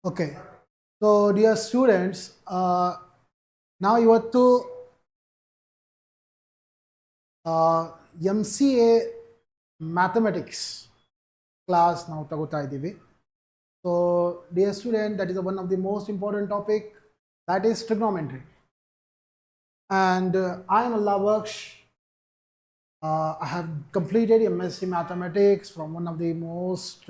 Okay, so dear students, now ಇವತ್ತು MCA mathematics class ನಾವು ತಗೋತಾ ಇದ್ದೀವಿ. So dear student, that is one of the most important topic, that is trigonometry. And I am Allah Baksh. I have completed MSc Mathematics from one of the most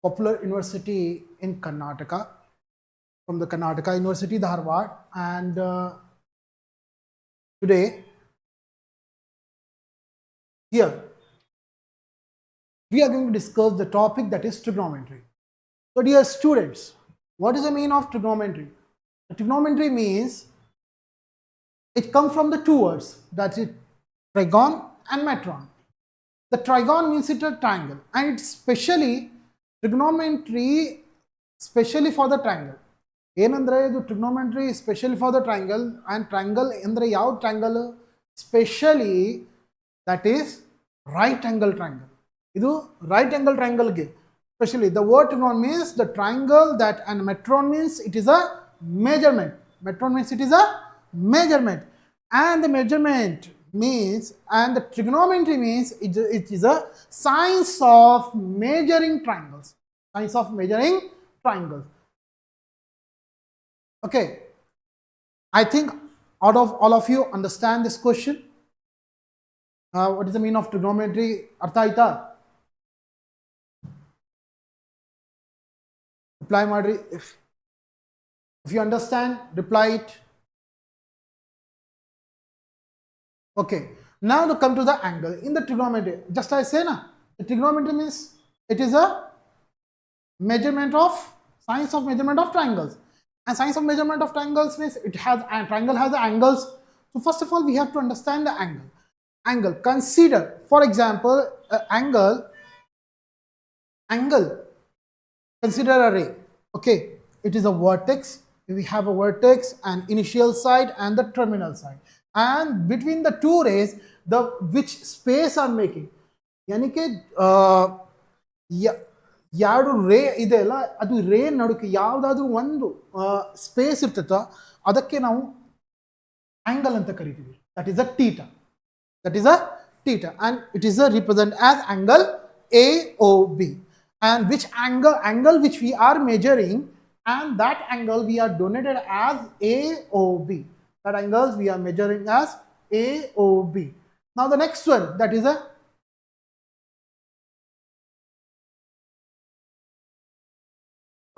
popular university in Karnataka, from the Karnataka University, Dharwad. And today, here, we are going to discuss the topic that is trigonometry. So dear students, what is the meaning of trigonometry? Trigonometry means, it comes from the two words, that is trigon and metron. The trigon means it's a triangle, and it's specially trigonometry specially for the triangle. ಏನಂದ್ರೆ ಇದು trigonometry specially for the triangle, and triangle ಅಂದ್ರೆ ಯಾವ triangle? Specially that is right angle triangle. ಇದು right angle triangle ಗೆ especially the word trigon means the triangle, that, and metron means it is a measurement. Metron means it is a measurement, and the measurement means, and the trigonometry means it is a science of measuring triangles. Science of measuring triangles. Okay, I think out of all of you understand this question. What is the meaning of trigonometry? Artha aita? Reply madri. If you understand, reply it. Okay, now to come to the angle in the trigonometry. Just I say na, the trigonometry means it is a measurement of, science of measurement of triangles, and science of measurement of triangles means it has, and triangle has the angles. So first of all, we have to understand the angle. Angle, consider, for example, angle, consider a ray. Okay, it is a vertex. We have a vertex, and initial side and the terminal side, and between the two rays, the which space are making, yani ke ಯಾರು ರೇ ಇದೆ ಅಲ್ಲ, ಅದು ರೇ ನಡುಕೆ ಯಾವುದಾದ್ರೂ ಒಂದು space ಇರ್ತೈತೋ ಅದಕ್ಕೆ ನಾವು ಆಂಗಲ್ ಅಂತ ಕರಿತೀವಿ. That is a theta. That is a theta, and it is a represent as angle AOB, and which angle which we are measuring, and that angle we are denoted as AOB. That angles we are measuring as AOB. Now the next one, that is a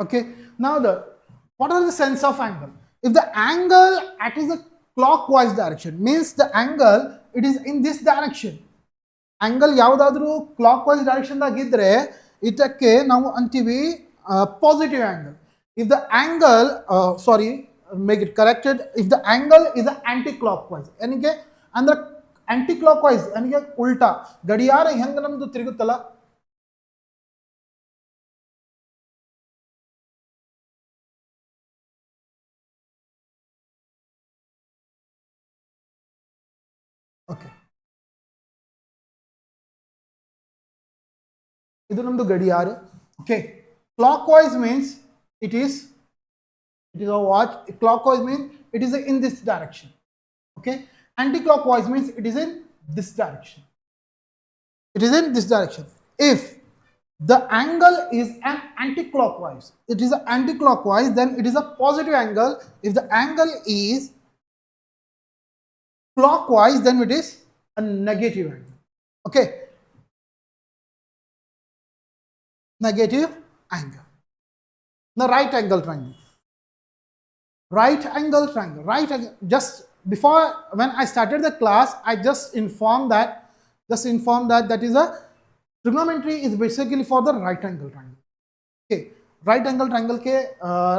okay. Now what are the sense of angle? If the angle is a clockwise direction, means the angle it is in this direction. Angle ಯಾವುದಾದ್ರೂ clockwise direction ದಾಗ ಇದ್ರೆ ಇದಕ್ಕೆ ನಾವು ಅಂತೀವಿ positive angle. If the angle make it corrected, if the angle is anti-clockwise, ಏನಕ್ಕೆ ಅಂದ್ರೆ anti-clockwise ನನಗೆ ಉಲ್ಟಾ ಗಡಿಯಾರ ಹೆಂಗ ನಮ್ದು ತಿರುಗುತ್ತಲ್ಲ, okay, ಇದು ನಮ್ದು ಗಡಿಯಾರ. Okay, clockwise means it is a watch. Clockwise means it is in this direction. Okay, anti-clockwise means it is in this direction. It is in this direction. If the angle is an anti-clockwise, it is an anti-clockwise, then it is a positive angle. If the angle is clockwise, then it is a negative angle. Okay, negative angle. The right angle triangle. Right angle triangle. Right angle. Just before, when I started the class, I just informed that that is a trigonometry is basically for the right angle triangle. Okay, right angle triangle ke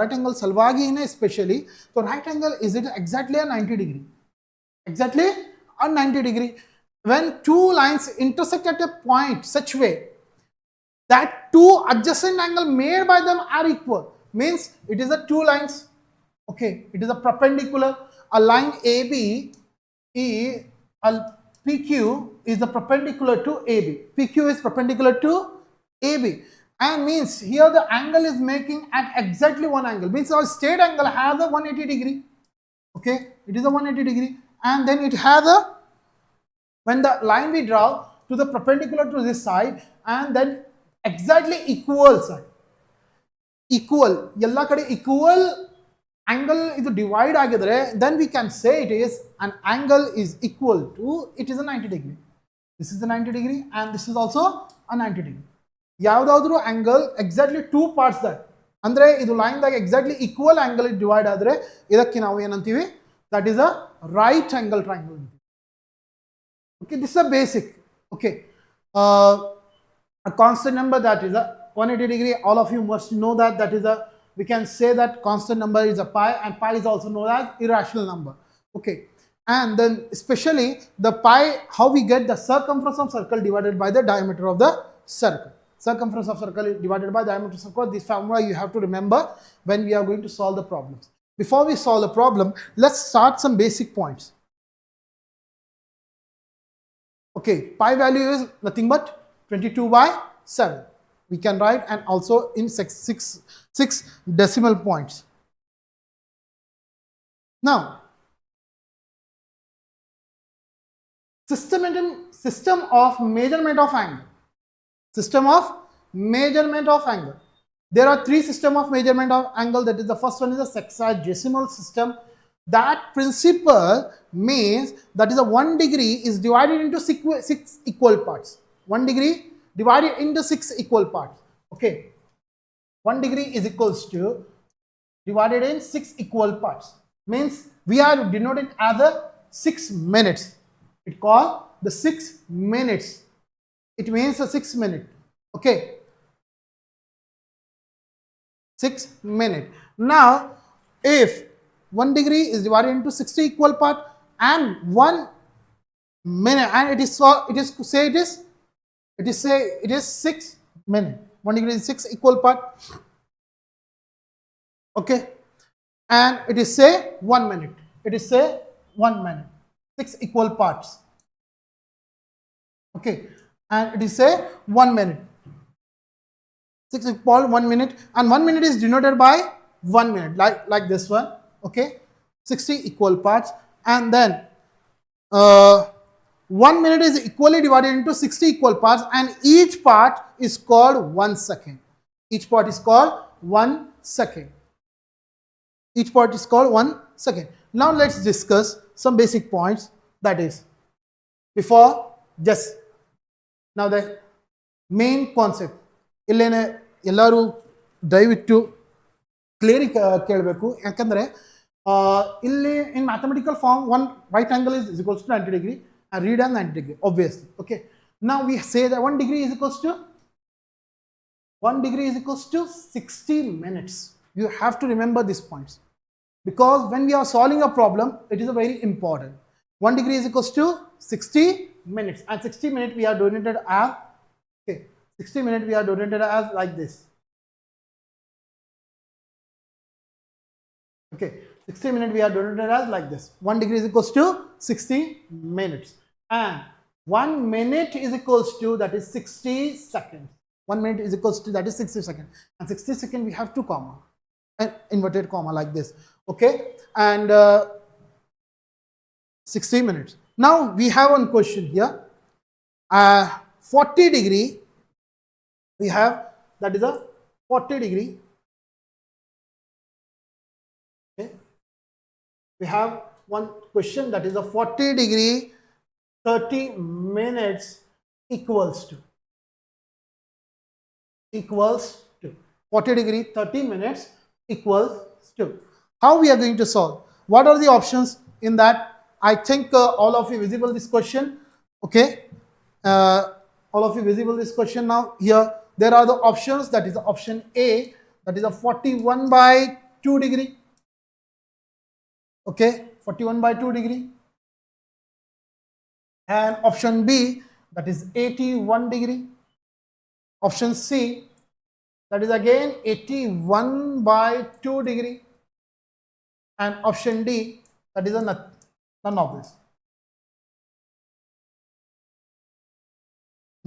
right angle salvagi hai especially. So right angle is it exactly a 90 degree. Exactly a 90 degree. When two lines intersect at a point such way that two adjacent angle made by them are equal, means it is a two lines. Okay, it is a perpendicular. A line AB is PQ is the perpendicular to AB. PQ is perpendicular to AB, and means here the angle is making at exactly one angle, means our straight angle has a 180 degree. Okay, it is a 180 degree, and then it has a, when the line we draw to the perpendicular to this side, and then exactly equal side, equal ಎಲ್ಲ ಕಡೆ equal angle ಇದು divide ಆಗಿದ್ರೆ, then we can say it is an angle is equal to, it is a 90 degree. This is a 90 degree and this is also a 90 degree. ಯಾವುದಾದ್ರೂ angle exactly two parts that ಅಂದ್ರೆ ಇದು line ದಾಗ exactly equal angle divide ಆದ್ರೆ ಇದಕ್ಕೆ ನಾವು ಏನಂತೀವಿ, that is a right angle triangle. Okay, this is a basic. Okay, a constant number that is a 180 degree, all of you must know that, that is a, we can say that constant number is a pi, and pi is also known as irrational number. Okay, and then especially the pi, how we get the circumference of circle divided by the diameter of the circle. Circumference of circle divided by diameter of circle, this formula you have to remember when we are going to solve the problems. Before we solve the problem, let's start some basic points. Okay, pi value is nothing but 22/7. We can write, and also in six decimal points. Now, system of measurement of angle. System of measurement of angle. There are three systems of measurement of angle. That is, the first one is a sexagesimal system. That principle means that is a 1 degree is divided into six equal parts. 1 degree divided into 6 equal parts. Okay, 1 degree is equals to divided in 6 equal parts, means we are denoted as a 6 minutes. It called the 6 minutes. It means a 6 minute. Okay, 6 minute. Now, if 1 degree is divided into 60 equal part and 1 minute, and it is it is 6 minutes. 1 degree is 6 equal part. Okay, and it is say 1 minute. It is say 1 minute. 6 equal parts. Okay, and it is say 1 minute. 6 equal 1 minute, and 1 minute is denoted by 1 minute, like this one. Okay, 60 equal parts, and then 1 minute is equally divided into 60 equal parts, and each part is called 1 second. Each part is called 1 second. Each part is called 1 second. Now let's discuss some basic points. That is, before just now the main concept. ಇಲ್ಲೇನೆ ಎಲ್ಲರೂ ದಯವಿಟ್ಟು clear ಕೇಳಬೇಕು, ಯಾಕಂದ್ರೆ ಇಲ್ಲಿ in mathematical form one right angle is equals to 90 degree and read as 90 degree, obviously. Okay, now we say that 1 degree is equals to 60 minutes. You have to remember these points, because when we are solving a problem, it is a very important. 1 degree is equals to 60 minutes, and 60 minutes we are denoted as, okay, 60 minutes we are denoted as like this. Okay, 60 minutes we are denoted as like this. 1 degree is equals to 60 minutes, and 1 minute is equals to, that is 60 seconds. 1 minute is equals to, that is 60 seconds, and 60 seconds we have 2 comma and inverted comma like this. Okay, and 60 minutes. Now we have one question here. 40 degree we have, that is a 40 degree. Okay, we have one question, that is a 40 degree 30 minutes equals to 40 degree 30 minutes equals to. How we are going to solve? What are the options in that? I think all of you visible this question. Okay, all of you visible this question. Now here there are the options. That is the option A, that is a 41/2 degree. Okay, 41/2 degree. And option B, that is 81 degree. Option C, that is again 81/2 degree. And option D, that is a none of this.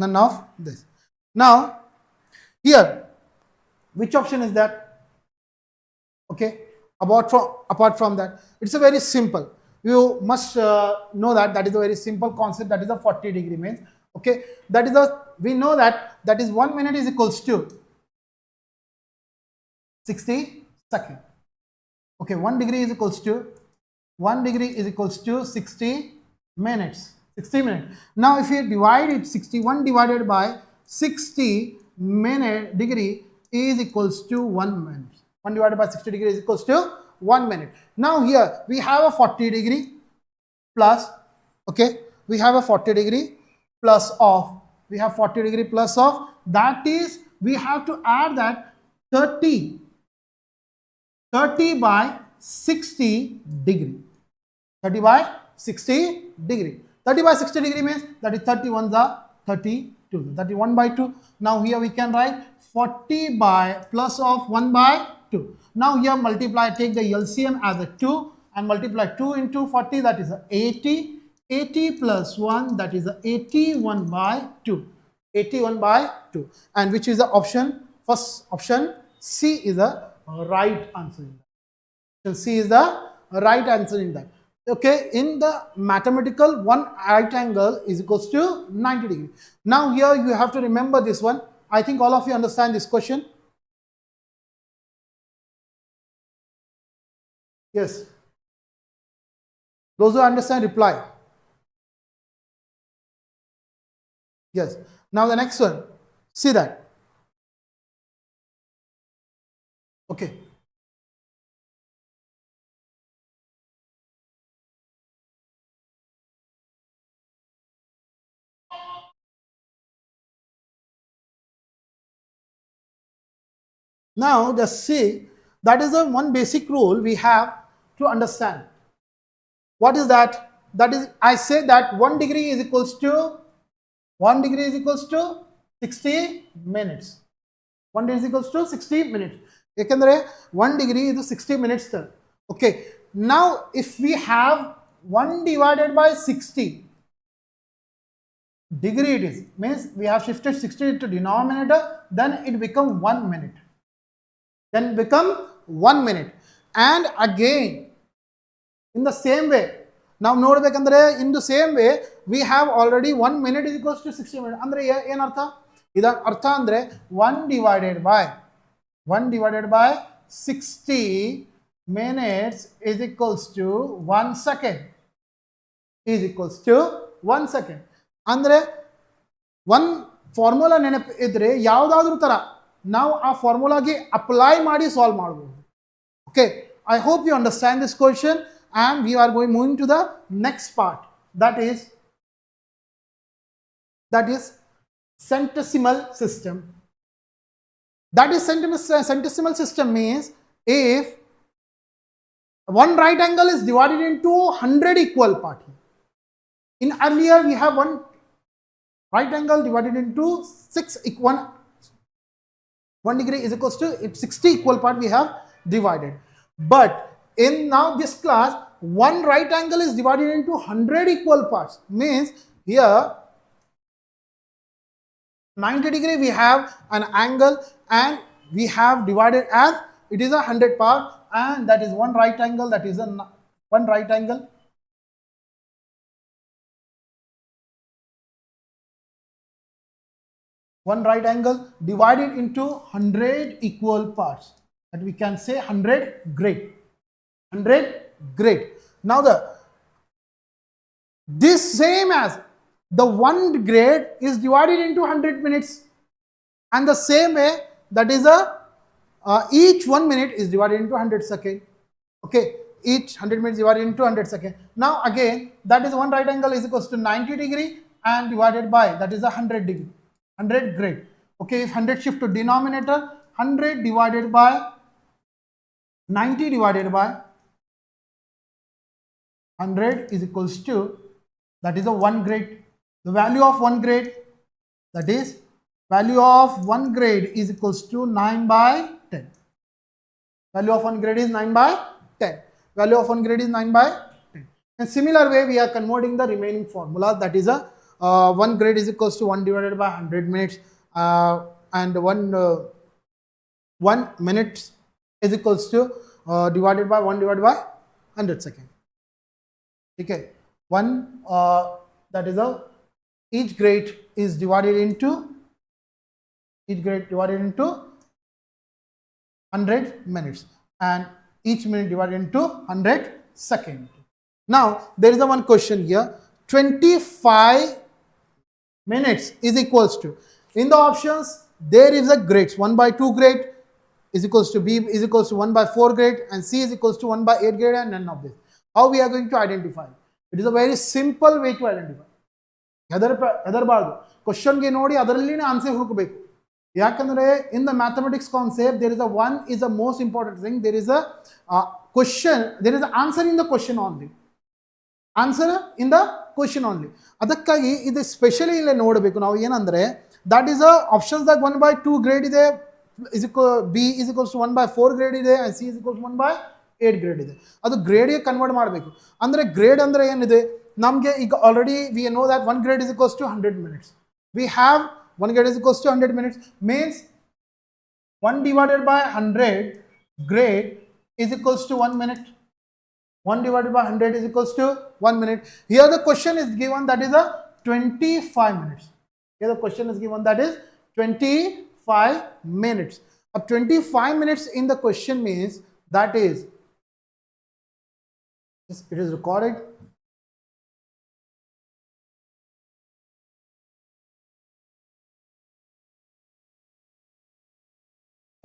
None of this. Now Here, which option is that? Okay, apart from that, it's a very simple. You must know that is a very simple concept. That is a 40-degree means. Okay, that is we know that is 1 minute is equals to 60 seconds. Okay, 1 degree is equals to 60 minutes. 60 minutes. Now, if you divide it, 61 divided by 60 minute degree is equals to 1 minute. 1 divided by 60 degree is equals to 1 minute. Now, here we have a 40 degree plus, okay, we have a 40 degree plus of, that is, we have to add that 30 by 60 degree. 30 by 60 degree. 30 by 60 degree means that is 31 are 32. 31 by 2. Now here we can write 40 by plus of 1 by 2. Now here multiply, take the LCM as a 2 and multiply 2 into 40, that is 80. 80 plus 1, that is 81 by 2. 81 by 2. And which is the option? First option C is the right answer in that. C is the right answer in that. Okay, in the mathematical, one right angle is equals to 90 degree. Now here you have to remember this one. I think all of you understand this question. Yes. Those who understand, reply. Yes. Now the next one. See that. Okay. Now just see, that is the one basic rule we have to understand. What is that? That is, I say that 1 degree is equals to 60 minutes. 1 degree is equals to 60 minutes. Ekandre 1 degree is 60 minutes. Okay. Now if we have 1 divided by 60 degree, it is means we have shifted 60 into denominator, then it become 1 minute. Then become 1 minute. And again, in the same way, now nodbekandre in the same way, we have already 1 minute is equals to 60 minutes. Andre yen artha? Idan artha andre 1 divided by 60 minutes is equals to 1 second. Is equals to 1 second. Andre one formula nenep idre yavudadru tara now a formula ge apply madi solve ಮಾಡಬಹುದು. Okay, I hope you understand this question, and we are moving to the next part, that is centesimal system. That is centesimal system means if one right angle is divided into 100 equal parts. In earlier we have one right angle divided into 1 degree is equals to 60 equal part we have divided. But in now this class, one right angle is divided into 100 equal parts. Means here 90 degree we have an angle and we have divided as it is 100 part, and that is one right angle, that is one right angle. One right angle divided into 100 equal parts, that we can say 100 grade. 100 grade. Now this same as the 1 grade is divided into 100 minutes, and the same way that is each 1 minute is divided into 100 seconds. Okay, each 100 minutes divided into 100 seconds. Now again, that is one right angle is equals to 90 degree and divided by that is 100 degree. 100 grade. Okay, if 100 shift to denominator, 100 divided by 90 divided by 100 is equals to, that is a 1 grade. The value of 1 grade, that is value of 1 grade is equals to 9 by 10. Value of 1 grade is 9 by 10. Value of 1 grade is 9 by 10. In similar way, we are converting the remaining formula, that is 1 grade is equals to 1 divided by 100 minutes, and 1 minute is equals to divided by 1 divided by 100 seconds. Okay, that is each grade is divided into 100 minutes and each minute divided into 100 seconds. Now there is one question here. 25 minutes is equals to, in the options there is a grades, 1/2 grade is equals to, B is equals to 1/4 grade, and C is equals to 1/8 grade, and none of this. How we are going to identify? It is a very simple way to identify. ಹೆದರಬಾರ್ದು, ಕ್ವಶನ್ಗೆ ನೋಡಿ ಅದರಲ್ಲಿನೇ answer ಹುಡುಕಬೇಕು. ಯಾಕಂದ್ರೆ in the mathematics concept there is a one is the most important thing. There is a question, there is an answer in the question only. Answer in the question only. ಅದಕ್ಕಾಗಿ ಇದು specially ಇಲ್ಲಿ ನೋಡಬೇಕು ನಾವು. ಏನಂದ್ರೆ that is a options that 1/2 grade ಇದೆ, is equal B is equals to 1/4 grade ಇದೆ, and C is equals to 1/8 grade ಇದೆ. ಅದು ಗ್ರೇಡ್ಗೆ ಕನ್ವರ್ಟ್ ಮಾಡಬೇಕು. ಅಂದ್ರೆ ಗ್ರೇಡ್ ಅಂದ್ರೆ ಏನಿದೆ ನಮಗೆ ಈಗ already we know that 1 grade is equals to 100 minutes. We have 1 grade is equals to 100 minutes, means 1 divided by 100 grade is equals to 1 minute. 1 divided by 100 is equals to 1 minute. Here the question is given that is a 25 minutes. Here the question is given that is 25 minutes. 25 minutes in the question means that is, it is recorded.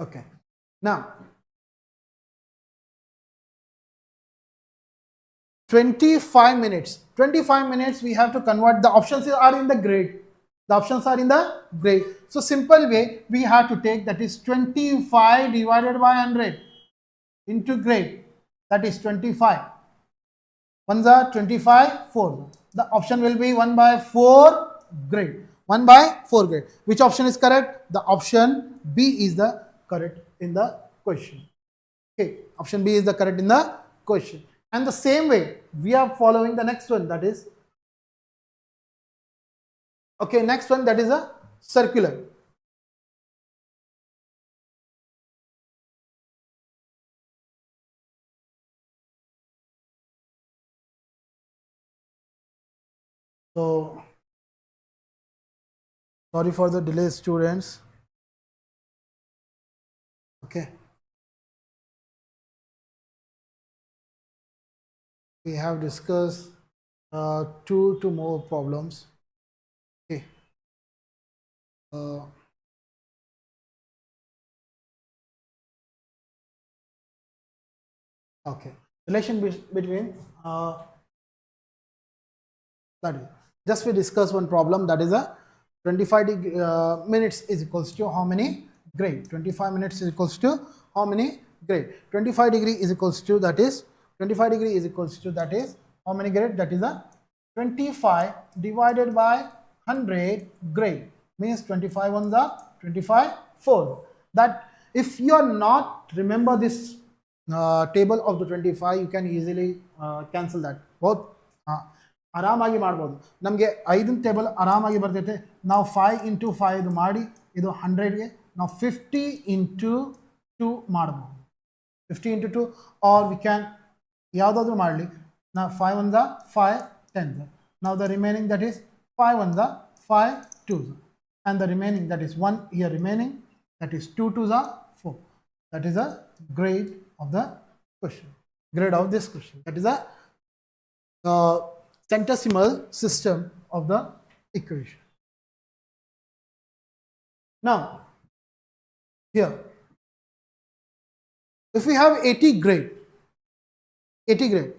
Okay, now 25 minutes we have to convert. The options are in the grade. So simple way we have to take, that is 25 divided by 100 into grade, that is 25. 1s are 25, 4. The option will be 1/4 grade. 1/4 grade. Which option is correct? The option B is the correct in the question. Okay, option B is the correct in the question. And the same way we are following the next one, that is, okay, next one, that is a circular. So sorry for the delay, students. Okay, we have discussed two more problems. Okay, okay, relation between that is, just we discuss one problem, that is a 25 minutes is equals to how many grade? 25 minutes is equals to how many grade? 25 degree is equals to, that is 25 degree is equals to, that is how many grade? That is a 25 divided by 100 grade, means 25 ones are 25 4. That if you are not remember this table of the 25, you can easily cancel that. Both ಆರಾಮಾಗಿ ಮಾಡ್ಬೋದು. ನಮಗೆ 5 table ಆರಾಮಾಗಿ ಬರ್ತೈತೆ. ನಾವು 5 into 5 ಇದು ಮಾಡಿ, ಇದು 100ಗೆ ನಾವು 50 into 2 ಮಾಡ್ಬೋದು. 50 into 2, or we can ಯಾವುದಾದ್ರೂ ಮಾಡಲಿ. ನಾವು 5 ones are 5 10s. Now the remaining, that is 5 ones are 5 2s, and the remaining, that is 1 here remaining, that is 2 2s are 4. That is a grade of the question. Grade of this question. That is a centesimal system of the equation. Now here, if we have 80 grade,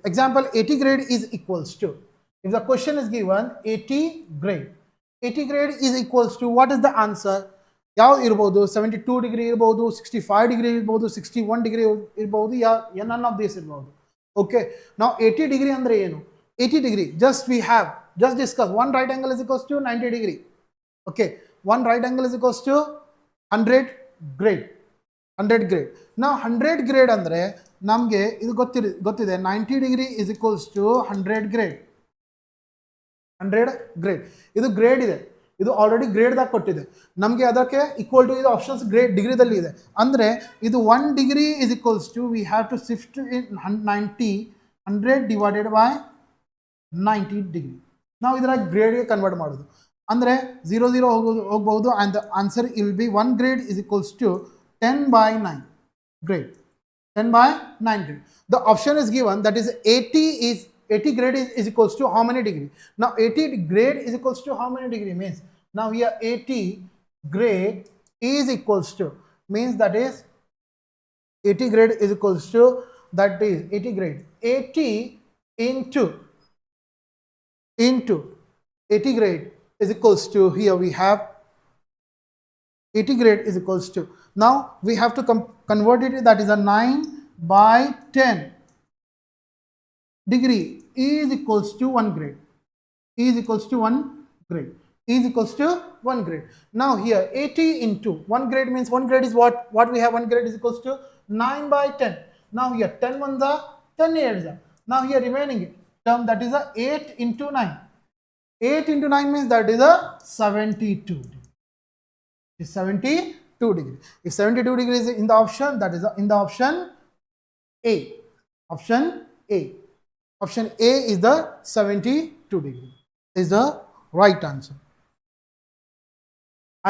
example 80 grade is equals to, if the question is given 80 grade is equals to, what is the answer? ಯಾವ್ದು ಇರ್ಬೋದು? 72 degree ಇರ್ಬೋದು, 65 degree ಇರ್ಬೋದು, 61 degree ಇರ್ಬೋದು, none of this ಇರ್ಬೋದು. Okay, now 80 degree ಅಂದ್ರೆ ಏನು? 80 degree, just discuss, one right angle is equals to 90 degree. Okay, one right angle is equals to 100 grade. Now 100 grade andre namge idu gottide 90 degree is equals to 100 grade. 100 grade, idu grade ide. ಇದು already ಗ್ರೇಡ್ದಾಗ ಕೊಟ್ಟಿದೆ. ನಮಗೆ ಅದಕ್ಕೆ equal to ಇದು options grade ಡಿಗ್ರಿದಲ್ಲಿ ಇದೆ. ಅಂದರೆ ಇದು 1 degree is equals to we have to shift in 100 divided by 90 degree. ನಾವು ಇದರ ಗ್ರೇಡ್ಗೆ ಕನ್ವರ್ಟ್ ಮಾಡೋದು. ಅಂದರೆ 0 ಹೋಗ್ಬೋದು and the answer will be 1 grade is equals to 10/9 grade. 10/9 grade. The option is given, that is 80 grade is equals to how many degree? Now 80 grade is equals to how many degree? Means now here 80 grade is equals to, means that is 80 grade is equals to, that is 80 grade 80 into 80 grade is equals to, here we have 80 grade is equals to, now we have to convert it, that is a 9/10 degree is equals to 1 grade, is equals to 1 grade, is equals to 1 grade. Now here 80 into 1 grade means 1 grade is what we have, 1 grade is equals to 9/10. Now here 10 ones are 10 years. Now here remaining term, that is a 8 into 9. 8 into 9 means that is a 72 degree. Is 72 degree. If 72 degrees is in the option, that is in the option A. Option A. Option A is the 72 degree. Is the right answer.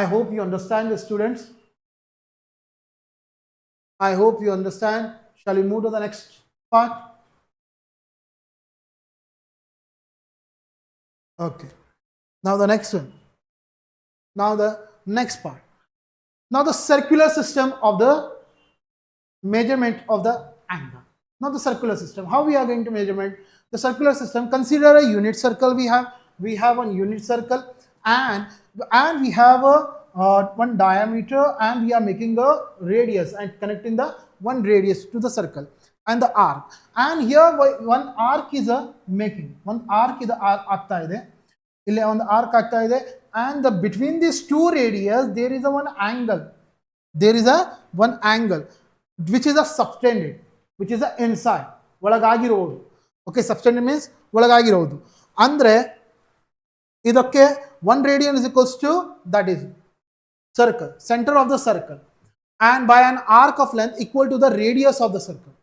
I hope you understand, the students. I hope you understand. Shall we move to the next part? Okay. Now the next one. Now the next part. Now the circular system of the measurement of the angle. Now the circular system. How we are going to measurement the circular system? Consider a unit circle. We have one unit circle, and we have a one diameter, and we are making a radius and connecting the one radius to the circle and the arc. And here one arc is a making. One arc is the arc ಆಗ್ತಾ ಇದೆ. ಇಲ್ಲಿ ಒಂದು arc ಆಗ್ತಾ ಇದೆ, and the between these two radius there is a one angle. There is a one angle which is a subtended, which is a inside, ಒಳಗಾಗಿರೋದು. Okay, subtended means ಒಳಗಾಗಿರೋದು. ಅಂದ್ರೆ ಇದಕ್ಕೆ 1 radian is equals to, that is circle, center of the circle, and by an arc of length equal to the radius of the circle.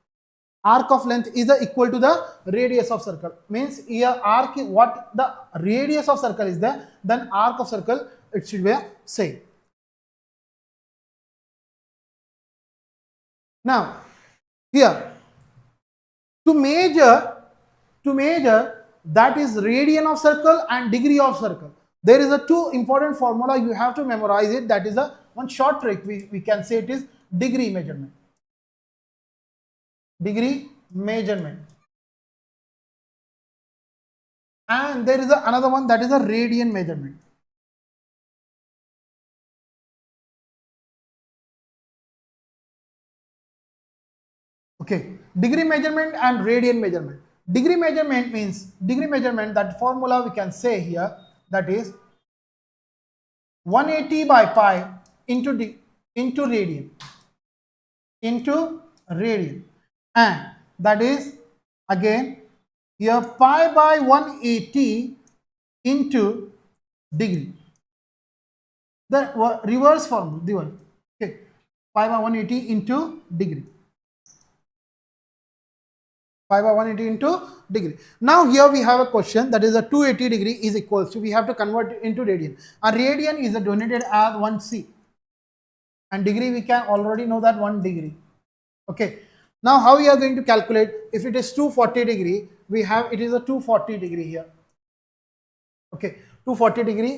Arc of length is equal to the radius of circle. Means here arc, what the radius of circle is there, then arc of circle it should be same. Now here to measure that is radian of circle and degree of circle, there is a two important formula, you have to memorize it. That is a one short trick, we can say it is degree measurement. Degree measurement. And there is another one, that is a radian measurement. Okay, degree measurement and radian measurement. Degree measurement means, degree measurement, that formula we can say here, that is 180 by pi into radian, and that is again here pi by 180 into degree. The reverse formula, the one. Okay, pi by 180 into degree. Pi by 180 into degree. Now here we have a question, that is a 280 degree is equals to, we have to convert it into radian. A radian is denoted as 1c, and degree we can already know that 1 degree. Okay, now how we are going to calculate? If it is 240 degree, we have, it is a 240 degree here. Okay, 240 degree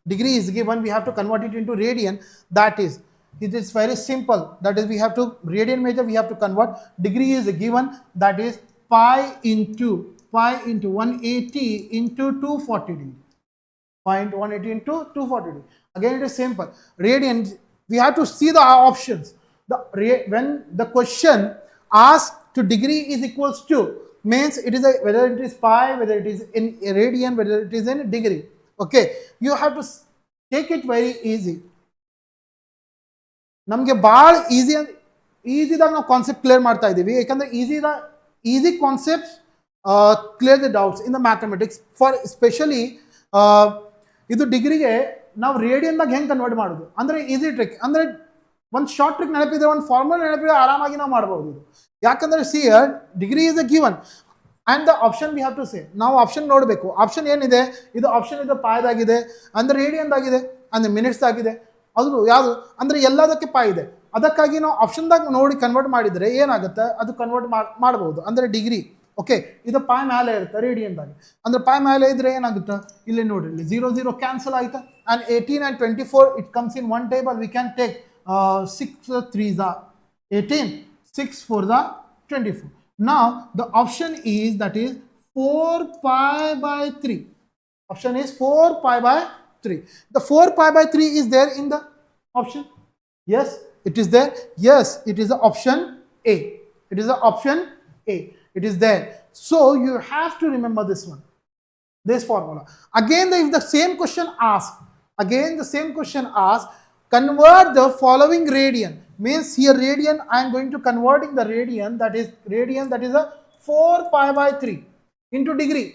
degree is given, we have to convert it into radian. That is, it is very simple, that is we have to radian measure, we have to convert. Degree is given, that is pi into 180 into 240 degree. Pi into 180 into 240 degree. Again it is simple. Radian, we have to see the options. When the question asks to degree is equals to, means it is whether it is pi, whether it is in radian, whether it is in degree. Okay, you have to take it very easy. ನಮಗೆ ಭಾಳ ಈಸಿದಾಗ ನಾವು concept clear ಮಾಡ್ತಾ ಇದ್ದೀವಿ, ಯಾಕಂದರೆ easy concepts clear the doubts in the mathematics. For specially ಇದು ಡಿಗ್ರಿಗೆ ನಾವು ರೇಡಿಯನ್ದಾಗ ಹೆಂಗೆ ಕನ್ವರ್ಟ್ ಮಾಡೋದು ಅಂದರೆ ಈಸಿ ಟ್ರಿಕ್, ಅಂದರೆ ಒಂದು ಶಾರ್ಟ್ ಟ್ರಿಕ್ ನೆನಪಿದ್ರೆ, ಒಂದು ಫಾರ್ಮುಲಾ ನೆನಪಿದ್ರೆ ಆರಾಮಾಗಿ ನಾವು ಮಾಡ್ಬೋದು ಇದು. ಯಾಕಂದರೆ C degree is a given and the option we have to say. ನಾವು ಆಪ್ಷನ್ ನೋಡಬೇಕು. ಆಪ್ಷನ್ ಏನಿದೆ, ಇದು ಆಪ್ಷನ್ ಇದು ಪಾಯದಾಗಿದೆ, ಅಂದರೆ ರೇಡಿಯನ್ದಾಗಿದೆ, ಅಂದರೆ ಮಿನಿಟ್ಸ್ದಾಗಿದೆ, ಅದು ಯಾವುದು ಅಂದರೆ ಎಲ್ಲದಕ್ಕೆ ಪಾಯ್ ಇದೆ. ಅದಕ್ಕಾಗಿ ನಾವು ಆಪ್ಷನ್ದಾಗ ನೋಡಿ ಕನ್ವರ್ಟ್ ಮಾಡಿದರೆ ಏನಾಗುತ್ತೆ, ಅದು ಕನ್ವರ್ಟ್ ಮಾಡ್ಬೋದು. ಅಂದರೆ ಡಿಗ್ರಿ ಓಕೆ, ಇದು ಪಾಯ್ ಮೇಲೆ ಇರುತ್ತೆ ರೇಡಿಯನ್ದಾಗ, ಅಂದರೆ ಪಾಯ್ ಮೇಲೆ ಇದ್ರೆ ಏನಾಗುತ್ತೆ, ಇಲ್ಲಿ ನೋಡಿ, ಇಲ್ಲಿ 0 0 ಕ್ಯಾನ್ಸಲ್ ಆಯ್ತಾ. And 18 and 24 it comes in one table. We can take 6 3s are 18, 6 4s are 24. Now the option is, that is 4 pi by 3. Option is 4 pi by 3. The 4 pi by 3 is there in the option. Yes, it is there. Yes, it is the option A. It is the option A. It is there. So you have to remember this one, this formula. Again, if the same question asked, convert the following radian. Means here radian, I am going to converting the radian, that is a 4 pi by 3 into degree.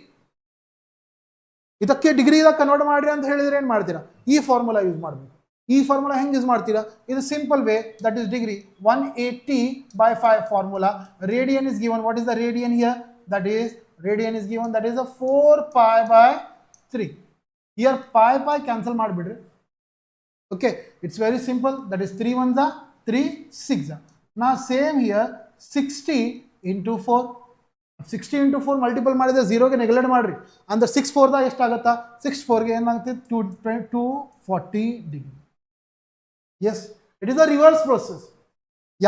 ಇದಕ್ಕೆ ಡಿಗ್ರಿದಾಗ convert ಮಾಡ್ರಿ ಅಂತ ಹೇಳಿದ್ರೆ ಏನು ಮಾಡ್ತೀರಾ, ಈ formula use ಮಾಡಬೇಕು. ಈ formula ಹೆಂಗೆ ಯೂಸ್ ಮಾಡ್ತೀರಾ, ಇದು simple way, that is degree 180 by 5 formula. Radian is given. What is the radian here, that is radian is given, that is a 4 pi by 3. Here pi cancel ಮಾಡಿಬಿಡ್ರಿ. Okay, it's very simple. That is 3 1s are 3 6 are. Now same here, 60 into 4. 60 into 4 multiple ಮಾಡಿದ್ರೆ 0ಗೆ neglect ಮಾಡ್ರಿ. ಅಂದ್ರೆ 6 4ದಾಗ ಎಷ್ಟಾಗುತ್ತಾ, 6 4ಗೆ ಏನಾಗುತ್ತೆ, 240 degree. Yes, it is a reverse process.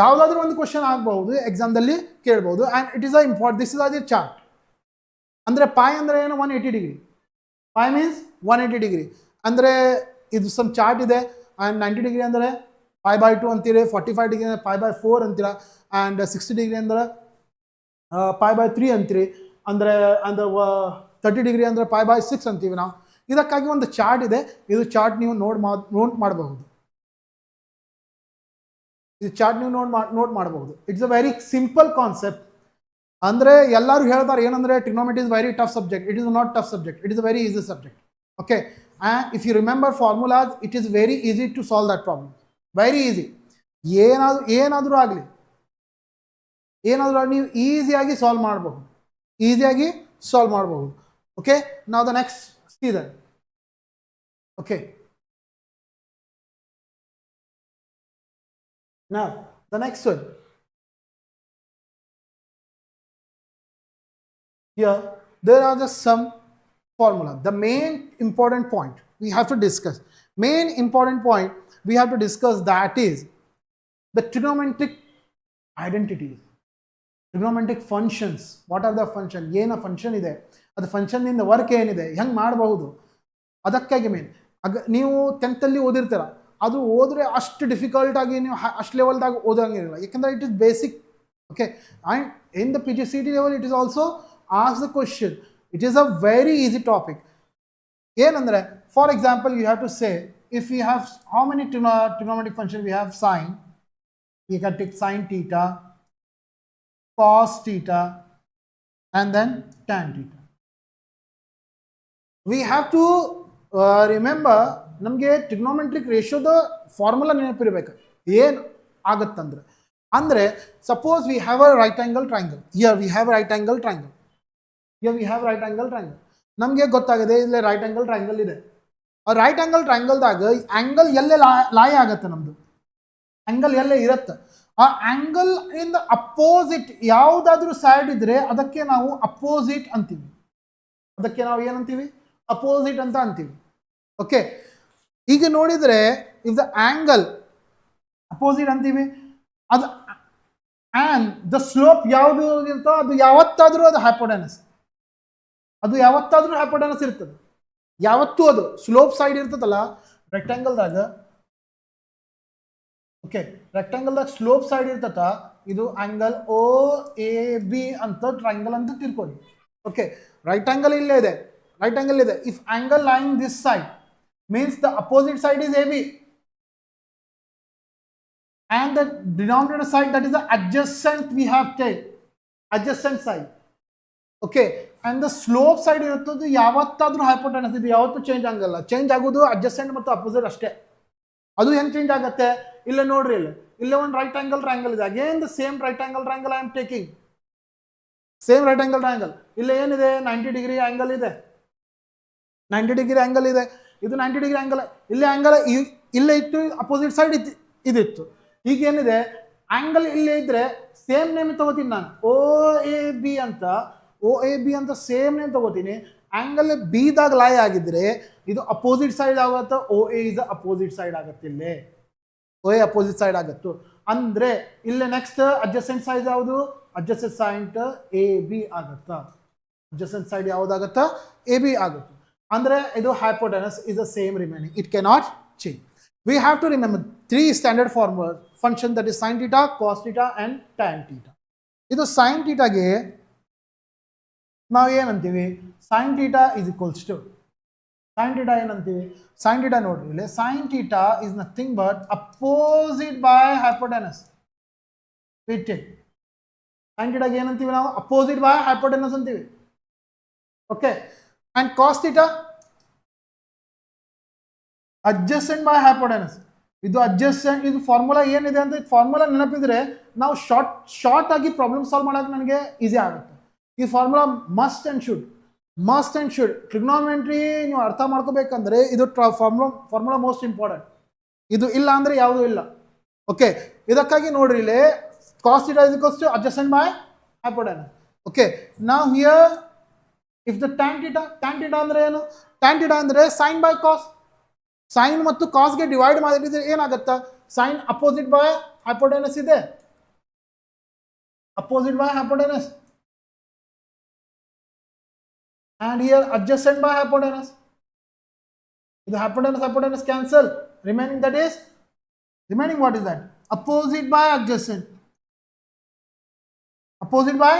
ಯಾವುದಾದ್ರೂ ಒಂದು question ಆಗಬಹುದು, ಎಕ್ಸಾಮ್ದಲ್ಲಿ ಕೇಳ್ಬೋದು. And it is a this is a chart. ಅಂದರೆ ಪಾಯ್ ಅಂದರೆ ಏನು, 180 ಡಿಗ್ರಿ. Pai means 180 degree. ಅಂದರೆ ಇದು ಸಮ್ ಚಾರ್ಟ್ ಇದೆ. ಆ್ಯಂಡ್ 90 ಡಿಗ್ರಿ ಅಂದರೆ pi by 2 ಅಂತೀರಿ, 45 ಡಿಗ್ರಿ ಅಂದರೆ pi by 4 ಅಂತೀರ, ಆ್ಯಂಡ್ 60 ಡಿಗ್ರಿ ಅಂದರೆ pi by 3 ಅಂತೀರಿ, ಅಂದರೆ 30 ಡಿಗ್ರಿ ಅಂದರೆ pi by 6 ಅಂತೀವಿ ನಾವು. ಇದಕ್ಕಾಗಿ ಒಂದು ಚಾರ್ಟ್ ಇದೆ. ಇದು ಚಾರ್ಟ್ ನೀವು ನೋಟ್ ಮಾಡಬಹುದು. ಇದು ಚಾರ್ಟ್ ನೀವು ನೋಟ್ ಮಾಡಬಹುದು. It's a very simple concept. ಅಂದರೆ ಎಲ್ಲರೂ ಹೇಳ್ತಾರೆ ಏನಂದರೆ trigonometry is very tough subject. It is not tough subject, it is a very easy subject. Okay, and if you remember formulas, it is very easy to solve that problem. Very easy. ಏನಾದರೂ ಆಗಲಿ ನೀವು ಈಸಿಯಾಗಿ solve ಮಾಡಬಹುದು. Okay, now the next, see that. Okay, now the next one. Here there are just some formula. The main important point we have to discuss, that is the trigonometric identities, trigonometric functions. What are the function, ಏನು function ಇದೆ, ಅದು function ಇಂದ work ಏನಿದೆ, ಹೆಂಗೆ ಮಾಡಬಹುದು, ಅದಕ್ಕಾಗಿ main. ನೀವು 10th ಅಲ್ಲಿ ಓದಿರ್ತೀರ, ಅದು ಓದ್ರೆ ಅಷ್ಟು ಡಿಫಿಕಲ್ಟ್ ಆಗಿ ನೀವು ಅಷ್ಟು ಲೆವೆಲ್ದಾಗ ಓದಂಗಿರಲ್ಲ, ಯಾಕಂದ್ರೆ it is basic. Okay, and in the PGCET level it is also asked the question. It is a very easy topic. ಏನಂದ್ರೆ, for example, you have to say, if we have how many trigonometric functions we have, sine, we can take sine theta, cos theta, and then tan theta. We have to remember, ನಮಗೆ trigonometric ರೇಷಿಯೋದ formula ನೆನಪಿರಬೇಕು. ಏನು ಆಗುತ್ತಂದ್ರೆ, ಅಂದರೆ suppose we have a right angle triangle. Here we have right angle triangle. ನಮಗೆ ಗೊತ್ತಾಗಿದೆ ಇಲ್ಲಿ right angle triangle ಇದೆ. ಆ right angle ಟ್ರಯಾಂಗಲ್ದಾಗ angle ಎಲ್ಲೇ ಲಾಯ್ ಆಗುತ್ತೆ, ನಮ್ಮದು ಆಂಗಲ್ ಎಲ್ಲೇ ಇರುತ್ತೆ. ಆ ಆಂಗಲ್ ಇಂದ ಅಪೋಸಿಟ್ ಯಾವುದಾದ್ರೂ ಸೈಡ್ ಇದ್ರೆ ಅದಕ್ಕೆ ನಾವು ಅಪೋಸಿಟ್ ಅಂತೀವಿ. ಅದಕ್ಕೆ ನಾವು ಏನಂತೀವಿ, ಅಪೋಸಿಟ್ ಅಂತ ಅಂತೀವಿ. ಓಕೆ, ಈಗ ನೋಡಿದರೆ ಇಫ್ ದ ಆಂಗಲ್ ಅಪೋಸಿಟ್ ಅಂತೀವಿ, ಅದು ಆ್ಯಂಡ್ ದ ಸ್ಲೋಪ್ ಯಾವುದು ಇರ್ತೋ ಅದು ಯಾವತ್ತಾದರೂ ಅದು ಹೈಪೋಟೆನಸ್, ಇರ್ತದೆ. ಯಾವತ್ತೂ ಅದು ಸ್ಲೋಪ್ ಸೈಡ್ ಇರ್ತದಲ್ಲ ರೆಕ್ಟಾಂಗಲ್ದಾಗ. ಓಕೆ, ರೆಕ್ಟಾಂಗಲ್ದಾಗ ಸ್ಲೋಪ್ ಸೈಡ್ ಇರ್ತದ, ಇದು ಆಂಗಲ್ OAB ಅಂತ ಟ್ರಯಾಂಗಲ್ ಅಂತ ತಿಳ್ಕೊಳ್ಳಿ. ಓಕೆ, ರೈಟ್ ಆಂಗಲ್ ಇಲ್ಲೇ ಇದೆ, if angle line this side means the opposite side is AB, and the denominator side, that is the adjacent, we have taken adjacent side. Okay, and the slope side ಇರುತ್ತದೆ ಯಾವತ್ತಾದ್ರೂ hypotenuse ಇದು ಯಾವತ್ತೂ change ಆಗಲ್ಲ. Change ಆಗೋದು adjacent ಮತ್ತು opposite ಅಷ್ಟೇ. ಅದು ಹೆಂಗೆ ಚೇಂಜ್ ಆಗುತ್ತೆ ಇಲ್ಲ ನೋಡ್ರಿ, ಇಲ್ಲೇ ಒಂದು ರೈಟ್ ಆಂಗಲ್ ಟ್ರಯಾಂಗಲ್ ಇದೆ. Again the same right angle triangle I am taking, same right angle triangle. ಇಲ್ಲಿ ಏನಿದೆ 90 ಡಿಗ್ರಿ ಆಂಗಲ್ ಇದೆ, 90 ಡಿಗ್ರಿ ಆಂಗಲ್ ಇದೆ, ಇದು 90 ಡಿಗ್ರಿ ಆಂಗಲ್. ಇಲ್ಲಿ ಆಂಗಲ್ ಇಲ್ಲೇ ಇತ್ತು, ಅಪೋಸಿಟ್ ಸೈಡ್ ಇದಿತ್ತು. ಈಗ ಏನಿದೆ ಆಂಗಲ್ ಇಲ್ಲೇ ಇದ್ರೆ ಸೇಮ್ ನೇಮ್ ತಗೋತೀನಿ ನಾನು, ಓ ಎ ಬಿ ಅಂತ ಸೇಮ್ ನೇಮ್ ತಗೋತೀನಿ. ಆಂಗಲ್ ಬಿ ದಾಗ ಲೈ ಆಗಿದ್ರೆ ಇದು ಅಪೋಸಿಟ್ ಸೈಡ್ ಆಗುತ್ತೆ, O A is opposite side ಆಗುತ್ತೆ. ಇಲ್ಲೇ ಓ ಎ ಅಪೋಸಿಟ್ ಸೈಡ್ ಆಗುತ್ತೆ. ಅಂದ್ರೆ ಇಲ್ಲೇ ನೆಕ್ಸ್ಟ್ ಅಡ್ಜಸೆಂಟ್ ಸೈಡ್ ಯಾವುದು, ಅಡ್ಜಸೆಂಟ್ ಸೈಡ್ ಎ ಬಿ ಆಗುತ್ತಾ, ಅಡ್ಜಸೆಂಟ್ ಸೈಡ್ ಯಾವ್ದಾಗುತ್ತಾ ಎ ಬಿ ಆಗುತ್ತೆ. ಅಂದ್ರೆ ಇದು hypotenuse is the same remaining, it cannot change. We have to remember 3 standard formula function, that is sin theta, cos theta and tan theta. ಇದು sin theta ಗೆ ನಾವು ಏನಂತೀವಿ, sin theta is equals to, sin theta ಏನಂತೀವಿ, sin theta ನೋಡ್ರಿ ಇಲ್ಲಿ, sin theta is nothing but opposite by hypotenuse. sin theta ಗೆ ಏನಂತೀವಿ ನಾವು, opposite by hypotenuse ಅಂತೀವಿ. Okay, and cos theta adjacent by hypotenuse. ಇದು adjacent, ಇದು ಫಾರ್ಮುಲಾ ಏನಿದೆ ಅಂತ ಫಾರ್ಮುಲಾ ನೆನಪಿದ್ರೆ ನಾವು ಶಾರ್ಟ್ ಆಗಿ ಪ್ರಾಬ್ಲಮ್ ಸಾಲ್ವ್ ಮಾಡೋಕೆ ನನಗೆ ಈಸಿ ಆಗುತ್ತೆ. ಈ formula must and should trigonometry ನೀವು ಅರ್ಥ ಮಾಡ್ಕೋಬೇಕಂದ್ರೆ ಇದು ಫಾರ್ಮುಲಾ ಮೋಸ್ಟ್ ಇಂಪಾರ್ಟೆಂಟ್. ಇದು ಇಲ್ಲ ಅಂದ್ರೆ ಯಾವುದೂ ಇಲ್ಲ. ಓಕೆ, ಇದಕ್ಕಾಗಿ ನೋಡ್ರಿ ಇಲ್ಲಿ cos theta is equals to adjacent by hypotenuse. Okay, now here if the tan theta ಅಂದ್ರೆ ಏನು, tan theta ಅಂದ್ರೆ sin by cos, sin ಮತ್ತು cos ಗೆ ಡಿವೈಡ್ ಮಾಡಿದ್ರೆ ಏನಾಗುತ್ತೆ, sin ಅಪೋಸಿಟ್ ಬೈ hypotenuse ಇದೆ, opposite by hypotenuse, and here adjacent by hypotenuse. ಇದು hypotenuse cancel, remaining what is that, opposite by adjacent, opposite by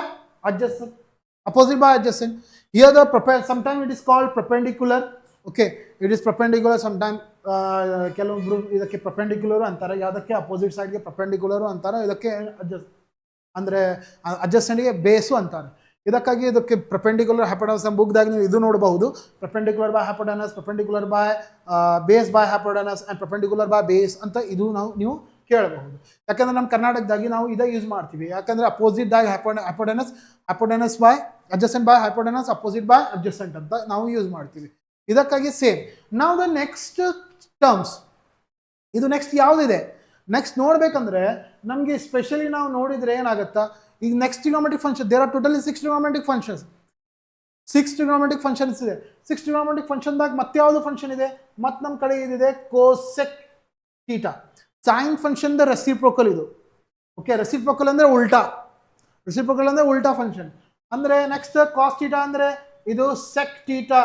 adjacent. Here the sometimes it is called perpendicular. Okay, it is perpendicular, sometimes ಕೆಲವೊಬ್ರು ಇದಕ್ಕೆ perpendicular ಅಂತಾರೆ, ಯಾವುದಕ್ಕೆ opposite side ಗೆ perpendicular ಅಂತಾರೆ, ಇದಕ್ಕೆ ಅಂದ್ರೆ adjacent ಗೆ ಬೇಸು ಅಂತಾರೆ. ಇದಕ್ಕಾಗಿ ಇದಕ್ಕೆ perpendicular hypotenuse ಎಂಬ ಬುಕ್ ದಾಗ ನೀವು ಇದು ನೋಡಬಹುದು, perpendicular by hypotenuse, perpendicular by base by hypotenuse and perpendicular by base ಅಂತ ಇದು ನೀವು ಕೇಳಬಹುದು. ಯಾಕಂದ್ರೆ ನಮ್ಮ ಕರ್ನಾಟಕದಾಗಿ ನಾವು ಇದೇ ಯೂಸ್ ಮಾಡ್ತೀವಿ. ಯಾಕಂದ್ರೆ ಅಪೋಸಿಟ್ ದಾಗ hypotenuse by adjacent by hypotenuse, opposite by adjacent ಅಂತ ನಾವು ಯೂಸ್ ಮಾಡ್ತೀವಿ. ಇದಕ್ಕಾಗಿ ಸೇಮ್. ನಾವು ದ ನೆಕ್ಸ್ಟ್ ಟರ್ಮ್ಸ್, ಇದು ನೆಕ್ಸ್ಟ್ ಯಾವುದಿದೆ ನೆಕ್ಸ್ಟ್ ನೋಡ್ಬೇಕಂದ್ರೆ ನಮಗೆ ಸ್ಪೆಷಲಿ ನಾವು ನೋಡಿದ್ರೆ ಏನಾಗುತ್ತಾ, ಈಗ next trigonometric function, there are totally 6 trigonometric functions, 6 trigonometric functions ಇದೆ. 6 ಟ್ರಿಗೊನೋಮೆಟ್ರಿಕ್ ಫಂಕ್ಷನ್ದಾಗ ಮತ್ತೆ ಯಾವುದು ಫಂಕ್ಷನ್ ಇದೆ, ಮತ್ತೆ ನಮ್ಮ ಕಡೆ ಇದಿದೆ cosec theta. Sine function the reciprocal ಇದು. ಓಕೆ, ರೆಸಿಪ್ರೋಕಲ್ ಅಂದ್ರೆ ಉಲ್ಟಾ ಫಂಕ್ಷನ್. ಅಂದ್ರೆ ನೆಕ್ಸ್ಟ್ ಕಾಸ್ ಥೀಟಾ ಅಂದ್ರೆ ಇದು ಸೆಕ್ ಥೀಟಾ,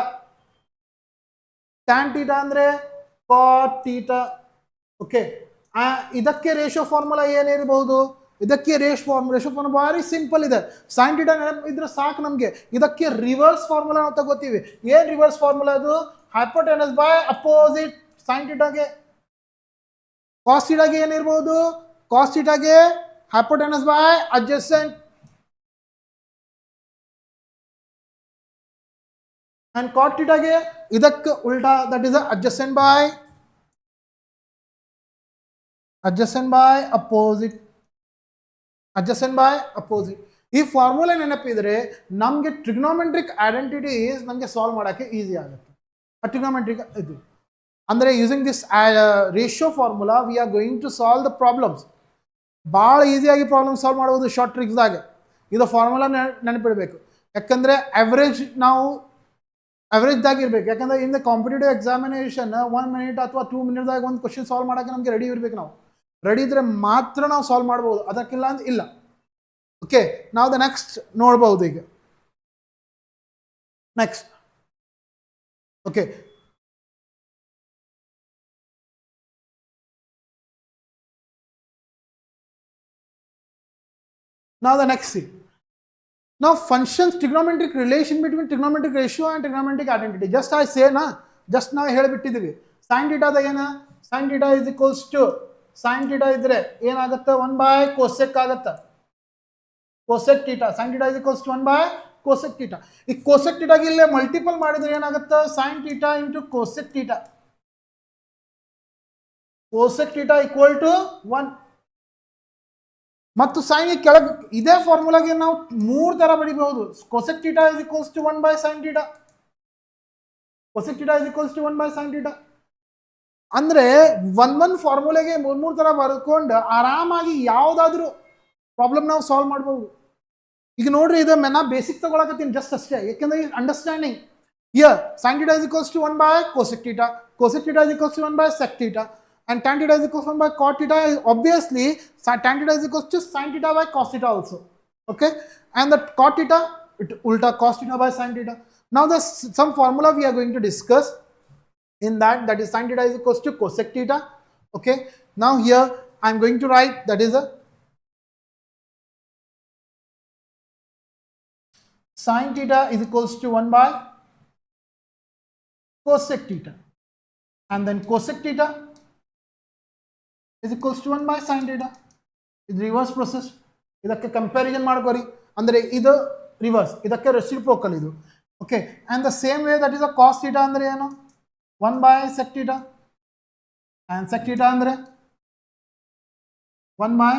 ಟ್ಯಾನ್ ಥೀಟಾ ಅಂದ್ರೆ ಕಾಟ್ ಥೀಟಾ. ಓಕೆ, ಇದಕ್ಕೆ ರೇಷಿಯೋ ಫಾರ್ಮುಲಾ ಏನಿರಬಹುದು, ಇದಕ್ಕೆ ರೇಷಿಯೋ ಫಾರ್ಮುಲಾ ಭಾರಿ ಸಿಂಪಲ್ ಇದೆ. ಸೈನ್ ಥೀಟಾ ಇದ್ರೆ ಸಾಕು ನಮಗೆ. ಇದಕ್ಕೆ ರಿವರ್ಸ್ ಫಾರ್ಮುಲಾ ನಾವು ತಗೋತೀವಿ. ಏನ್ ರಿವರ್ಸ್ ಫಾರ್ಮುಲಾ ಅದು, ಹೈಪೋಟೆನಸ್ ಬೈ ಅಪೋಸಿಟ್. ಸೈನ್ ಥೀಟಾಗೆ ಕಾಸ್ ಥೀಟಾಗೆ ಏನಿರಬಹುದು, ಕಾಸ್ ಥೀಟಾಗೆ hypotenuse by adjacent, and cot theta ಗೆ ಇದಕ್ಕೆ ಉಲ್ಟಾ, that is adjacent by opposite. ಈ ಫಾರ್ಮುಲಾ ನೆನಪಿದ್ರೆ ನಮಗೆ ಟ್ರಿಗ್ನೋಮೆಟ್ರಿಕ್ ಐಡೆಂಟಿಟೀಸ್ ನಮಗೆ ಸಾಲ್ವ್ ಮಾಡೋಕ್ಕೆ ಈಸಿ ಆಗುತ್ತೆ. ಟ್ರಿಗ್ನೋಮೆಟ್ರಿಕ್ ಇದು ಅಂದರೆ using this ratio formula we are going to solve the problems. ಭಾಳ ಈಸಿಯಾಗಿ ಪ್ರಾಬ್ಲಮ್ ಸಾಲ್ವ್ ಮಾಡ್ಬೋದು ಶಾರ್ಟ್ ಟ್ರಿಕ್ಸ್ದಾಗ. ಇದು ಫಾರ್ಮುಲಾ ನೆನಪಿಡಬೇಕು. ಯಾಕಂದರೆ ಅವರೇಜ್ದಾಗ ಇರಬೇಕು. ಯಾಕಂದ್ರೆ in the competitive examination 1 minute ಅಥವಾ 2 ಮಿನಿಟ್ದಾಗ ಒಂದು ಕ್ವಶನ್ ಸಾಲ್ವ್ ಮಾಡೋಕ್ಕೆ ನಮಗೆ ರೆಡಿ ಇರಬೇಕು. ನಾವು ರೆಡಿ ಇದ್ರೆ ಮಾತ್ರ ನಾವು ಸಾಲ್ವ್ ಮಾಡ್ಬೋದು, ಅದಕ್ಕಿಲ್ಲ ಅಂತ ಇಲ್ಲ. ಓಕೆ, ನಾವು ದ ನೆಕ್ಸ್ಟ್ ನೋಡ್ಬೋದು. ಈಗ next okay, now the next see. Now functions trigonometric relation between trigonometric ratio and trigonometric identity. Just I say na, just now ಹೇಳಿಬಿಟ್ಟಿದ್ದೀವಿ. sin theta the ಏನ, sin theta is equals to, sin theta ಇದ್ರೆ ಏನಾಗುತ್ತೆ 1 by cosec ಆಗುತ್ತೆ, cosec theta. sin theta is equals to 1 by cosec theta. ಈ cosec ಥೀಟಾಗೆ ಇಲ್ಲೇ multiple ಮಾಡಿದ್ರೆ ಏನಾಗುತ್ತೆ sine theta into cosec theta. Cosec theta equal to 1. ಮತ್ತು ಸೈನ್ ಕೆಳಗೆ ಇದೇ ಫಾರ್ಮುಲಾಗೆ ನಾವು 3 ತರ ಬರೀಬಹುದು. Cosec theta is equals to 1 by sine theta. Cosec theta is equals to 1 by sine theta. ಅಂದ್ರೆ ಒಂದೊಂದು ಫಾರ್ಮುಲಾಗೆ 3 ತರ ಬರ್ಕೊಂಡು ಆರಾಮಾಗಿ ಯಾವ್ದಾದ್ರು ಪ್ರಾಬ್ಲಮ್ ನಾವು ಸಾಲ್ವ್ ಮಾಡಬಹುದು. ಈಗ ನೋಡ್ರಿ, ಇದು ನಾ ಬೇಸಿಕ್ ತಗೊಳಕತ್ತೀನಿ ಜಸ್ಟ್ ಅಷ್ಟೇ, ಯಾಕಂದ್ರೆ understanding. Here sin theta is equals to 1 by cosec theta, cosec theta is equals to 1 by sec theta, and tan theta is equals to 1 by cot theta. Obviously tan theta is equals to sin theta by cos theta also. Okay, and the cot theta, it ulta cos theta by sin theta. Now there's some formula we are going to discuss in that is sin theta is equals to cosec theta. Okay, now here I am going to write that is a sin theta is equals to 1 by cosec theta, and then cosec theta is equals to 1 by sin theta. ಇದು reverse process. ಇದಕ್ಕೆ comparison ಮಾಡ್ಕೋರಿ, ಅಂದರೆ ಇದು reverse, ಇದಕ್ಕೆ reciprocal ಇದು. Okay, and the same way that is a cos theta ಅಂದರೆ ಏನು 1 by sec theta, ಆ್ಯಂಡ್ sec theta ಅಂದರೆ 1 by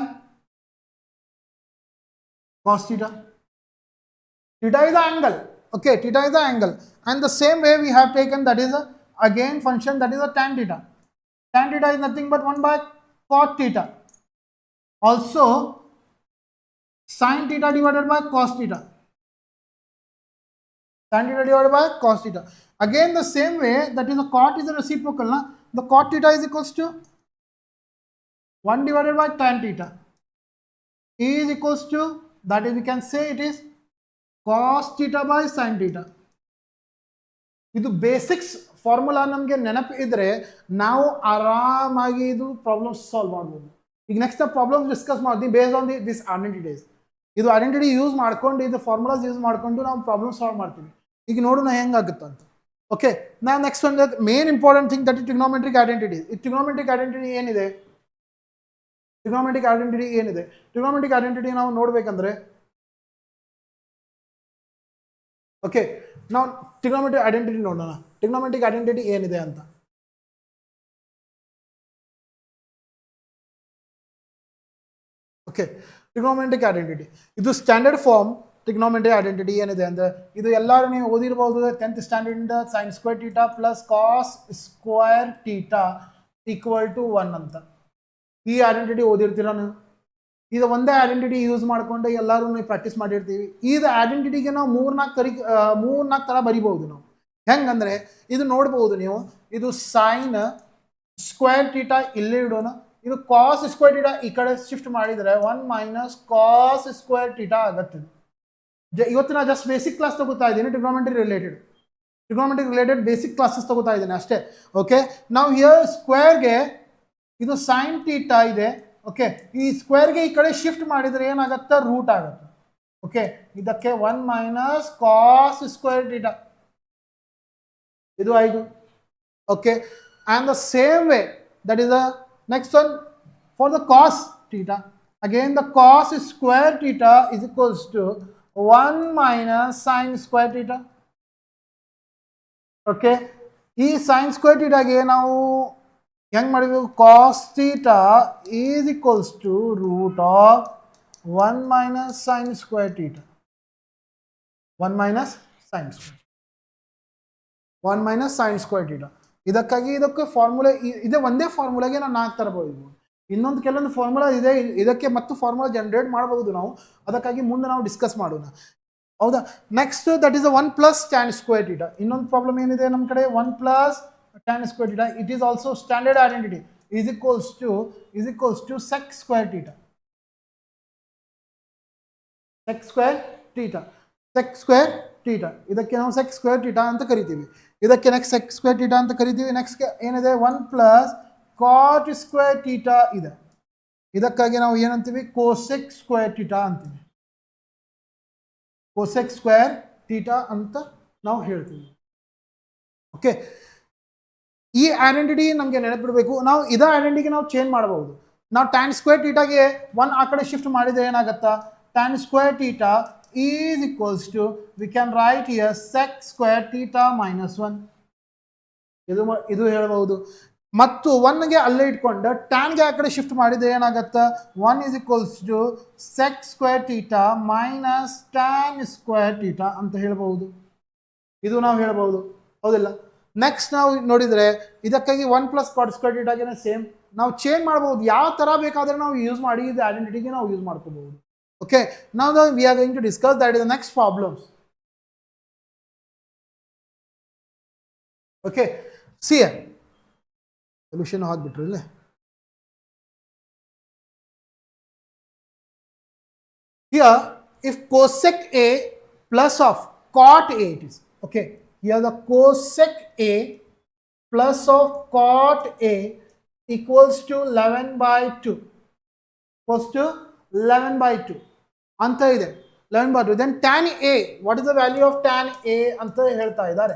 cos theta. Theta is the angle. Okay, theta is the angle, and the same way we have taken that is a again function that is a tan theta. Tan theta is nothing but 1 by cot theta. Also sin theta divided by cos theta. Sin theta divided by cos theta. Again the same way, that is a cot is a reciprocal. Na? The cot theta is equals to 1 divided by tan theta is equals to, that is we can say it is cos theta by sin theta. ಇದು basics formula ನಮಗೆ ನೆನಪು ಇದ್ರೆ ನಾವು ಆರಾಮಾಗಿ ಇದು problems solve ಮಾಡ್ಬೋದು. ಈಗ next problems discuss ಮಾಡ್ತೀವಿ ಬೇಸ್ಡ್ ಆನ್ ದಿಸ್ ಐಡೆಂಟಿಟೀಸ್. ಇದು ಐಡೆಂಟಿಟಿ ಯೂಸ್ ಮಾಡ್ಕೊಂಡು, ಇದು ಫಾರ್ಮುಲಾಸ್ ಯೂಸ್ ಮಾಡ್ಕೊಂಡು ನಾವು ಪ್ರಾಬ್ಲಮ್ ಸಾಲ್ವ್ ಮಾಡ್ತೀವಿ. ಈಗ ನೋಡೋಣ ಹೆಂಗಾಗುತ್ತೆ ಅಂತ. ಓಕೆ, ನಾವು ನೆಕ್ಸ್ಟ್ ಒಂದು main important thing that is trigonometric identity. ಈ ಟ್ರಿಗ್ನೋಮೆಟ್ರಿಕ್ ಐಡೆಂಟಿಟಿ ಏನಿದೆ, ಟ್ರಿಗ್ನೋಮೆಟ್ರಿಕ್ ಐಡೆಂಟಿಟಿ ನಾವು ನೋಡ್ಬೇಕಂದ್ರೆ, ಓಕೆ, ನಾವು ಟ್ರಿಗ್ನೋಮೆಟ್ರಿಕ್ ಐಡೆಂಟಿಟಿ ನೋಡೋಣ. ಟ್ರಿಗ್ನೋಮೆಟ್ರಿಕ್ ಐಡೆಂಟಿಟಿ ಏನಿದೆ ಅಂತ. ಓಕೆ, ಟ್ರಿಗ್ನೋಮೆಟ್ರಿಕ್ ಐಡೆಂಟಿಟಿ ಇದು ಸ್ಟ್ಯಾಂಡರ್ಡ್ ಫಾರ್ಮ್. ಟ್ರಿಗ್ನೋಮೆಟ್ರಿಕ್ ಐಡೆಂಟಿಟಿ ಏನಿದೆ ಅಂದ್ರೆ, ಇದು ಎಲ್ಲರೂ ನೀವು ಓದಿರಬಹುದು 10th standard sin square theta plus cos square theta equal to 1 ಅಂತ. ಈ ಐಡೆಂಟಿಟಿ ಓದಿರ್ತೀರ ನೀವು. ಇದು ಒಂದೇ ಐಡೆಂಟಿಟಿ ಯೂಸ್ ಮಾಡ್ಕೊಂಡು ಎಲ್ಲರೂ ನೀವು ಪ್ರಾಕ್ಟೀಸ್ ಮಾಡಿರ್ತೀವಿ. ಇದು ಐಡೆಂಟಿಟಿಗೆ ನಾವು 3-4 ಥರ ಬರಿಬಹುದು ನಾವು. ಹೆಂಗಂದ್ರೆ ಇದು ನೋಡ್ಬೋದು ನೀವು, ಇದು ಸೈನ್ ಸ್ಕ್ವೇರ್ ಥೀಟಾ ಇಲ್ಲೇ ಇಡೋಣ, ಇದು ಕಾಸ್ ಸ್ಕ್ವೇರ್ ಥೀಟಾ ಈ ಕಡೆ ಶಿಫ್ಟ್ ಮಾಡಿದರೆ 1 ಮೈನಸ್ ಕಾಸ್ ಸ್ಕ್ವೇರ್ ಥೀಟಾ ಆಗುತ್ತೆ. ಇವತ್ತು ನಾ ಜಸ್ಟ್ ಬೇಸಿಕ್ ಕ್ಲಾಸ್ ತಗೋತಾ ಇದ್ದೀನಿ, ಟ್ರಿಗ್ನೋಮೆಟ್ರಿ ರಿಲೇಟೆಡ್ ಬೇಸಿಕ್ ಕ್ಲಾಸಸ್ ತಗೋತಾ ಇದ್ದೀನಿ ಅಷ್ಟೇ. ಓಕೆ, ನಾವು ಹಿಯರ್ ಸ್ಕ್ವೇರ್ಗೆ ಇದು ಸೈನ್ ಥೀಟಾ ಇದೆ. ಓಕೆ, ಈ ಸ್ಕ್ವೇರ್ಗೆ ಈ ಕಡೆ ಶಿಫ್ಟ್ ಮಾಡಿದರೆ ಏನಾಗುತ್ತೆ, ರೂಟ್ ಆಗುತ್ತೆ. ಓಕೆ, ಇದಕ್ಕೆ 1 ಮೈನಸ್ ಕಾಸ್ ಸ್ಕ್ವೇರ್ ಥೀಟಾ ಇದು 5. Okay, and the same way that is the next one for the cos theta. Again the cos square theta is equals to 1 minus sine square theta. Okay, ಈ sine square ಥೀಟಾಗೆ ನಾವು ಹೆಂಗೆ ಮಾಡಬೇಕು, cos theta is equals to root of 1 minus sine square theta. 1 minus sine square theta. ಇದಕ್ಕಾಗಿ ಇದಕ್ಕೆ formula ಇದೆ, ಒಂದೇ ಫಾರ್ಮುಲಾಗೆ ನಾವು 4 ಥರ ಬರೀಬೋದು. ಇನ್ನೊಂದು ಕೆಲವೊಂದು ಫಾರ್ಮುಲಾ ಇದೆ, ಇದಕ್ಕೆ ಮತ್ತು ಫಾರ್ಮುಲಾ ಜನರೇಟ್ ಮಾಡಬಹುದು ನಾವು. ಅದಕ್ಕಾಗಿ ಮುಂದೆ ನಾವು ಡಿಸ್ಕಸ್ ಮಾಡೋಣ, ಹೌದಾ. Next that is 1 plus tan square theta. ಇನ್ನೊಂದು ಪ್ರಾಬ್ಲಮ್ ಏನಿದೆ ನಮ್ಮ ಕಡೆ, 1 plus tan square theta. It is also standard identity is equals to sec square theta. Sec square theta. ಇದಕ್ಕೆ ನಾವು sec square theta ಅಂತ ಕರಿತೀವಿ. ಇದಕ್ಕೆ ನೆಕ್ಸ್ಟ್ sec square theta ಅಂತ ಕರಿತೀವಿ. ನೆಕ್ಸ್ಟ್ ಏನಿದೆ 1 ಪ್ಲಸ್ cot square theta ಇದೆ. ಇದಕ್ಕಾಗಿ ನಾವು ಏನಂತೀವಿ, cosec square theta ಅಂತೀವಿ. cosec square theta ಅಂತ ನಾವು ಹೇಳ್ತೀವಿ. ಓಕೆ, ಈ ಐಡೆಂಟಿಟಿ ನಮಗೆ ನೆನಪಿಡಬೇಕು. ನಾವು ಇದೇ ಐಡೆಂಟಿಟಿಗೆ ನಾವು ಚೇಂಜ್ ಮಾಡಬಹುದು. ನಾವು ಟ್ಯಾನ್ ಸ್ಕ್ವೇರ್ ಥೀಟಾಗೆ 1 ಆ ಕಡೆ ಶಿಫ್ಟ್ ಮಾಡಿದರೆ ಏನಾಗುತ್ತಾ, tan square theta is equals to, we can write here sec square theta minus 1. ಇದು ಹೇಳಬಹುದು. ಮತ್ತು 1 ಗೆ ಅಲ್ಲೇ ಇಟ್ಕೊಂಡು tan ಗೆ ಆ ಕಡೆ ಶಿಫ್ಟ್ ಮಾಡಿದ್ರೆ ಏನಾಗುತ್ತೆ, 1 is equals to sec square theta minus tan square theta ಅಂತ ಹೇಳಬಹುದು. ಇದು ನಾವು ಹೇಳಬಹುದು, ಹೌದಿಲ್ಲ? ನೆಕ್ಸ್ಟ್ ನಾವು ನೋಡಿದರೆ ಇದಕ್ಕಾಗಿ 1 plus cot square theta ಗೆ ಸೇಮ್ ನಾವು ಚೇಂಜ್ ಮಾಡಬಹುದು. ಯಾವ ತರ ಬೇಕಾದ್ರೆ ನಾವು ಯೂಸ್ ಮಾಡಿ ಇದು ಐಡೆಂಟಿಟಿಗೆ ನಾವು ಯೂಸ್ ಮಾಡ್ಕೋಬಹುದು. Okay, now we are going to discuss that is the next problems. Okay, see here. Solution ಹಾಕ್ಬಿಟ್ರಲ್ಲ. Here, if cosec A plus of cot A it is. Okay, here the cosec A plus of cot A equals to 11 by 2. Equals to 11 by 2. ಅಂತ ಇದೆ 11 by 2. Then tan A, what is the value of tan A ಅಂತ ಹೇಳ್ತಾ ಇದ್ದಾರೆ.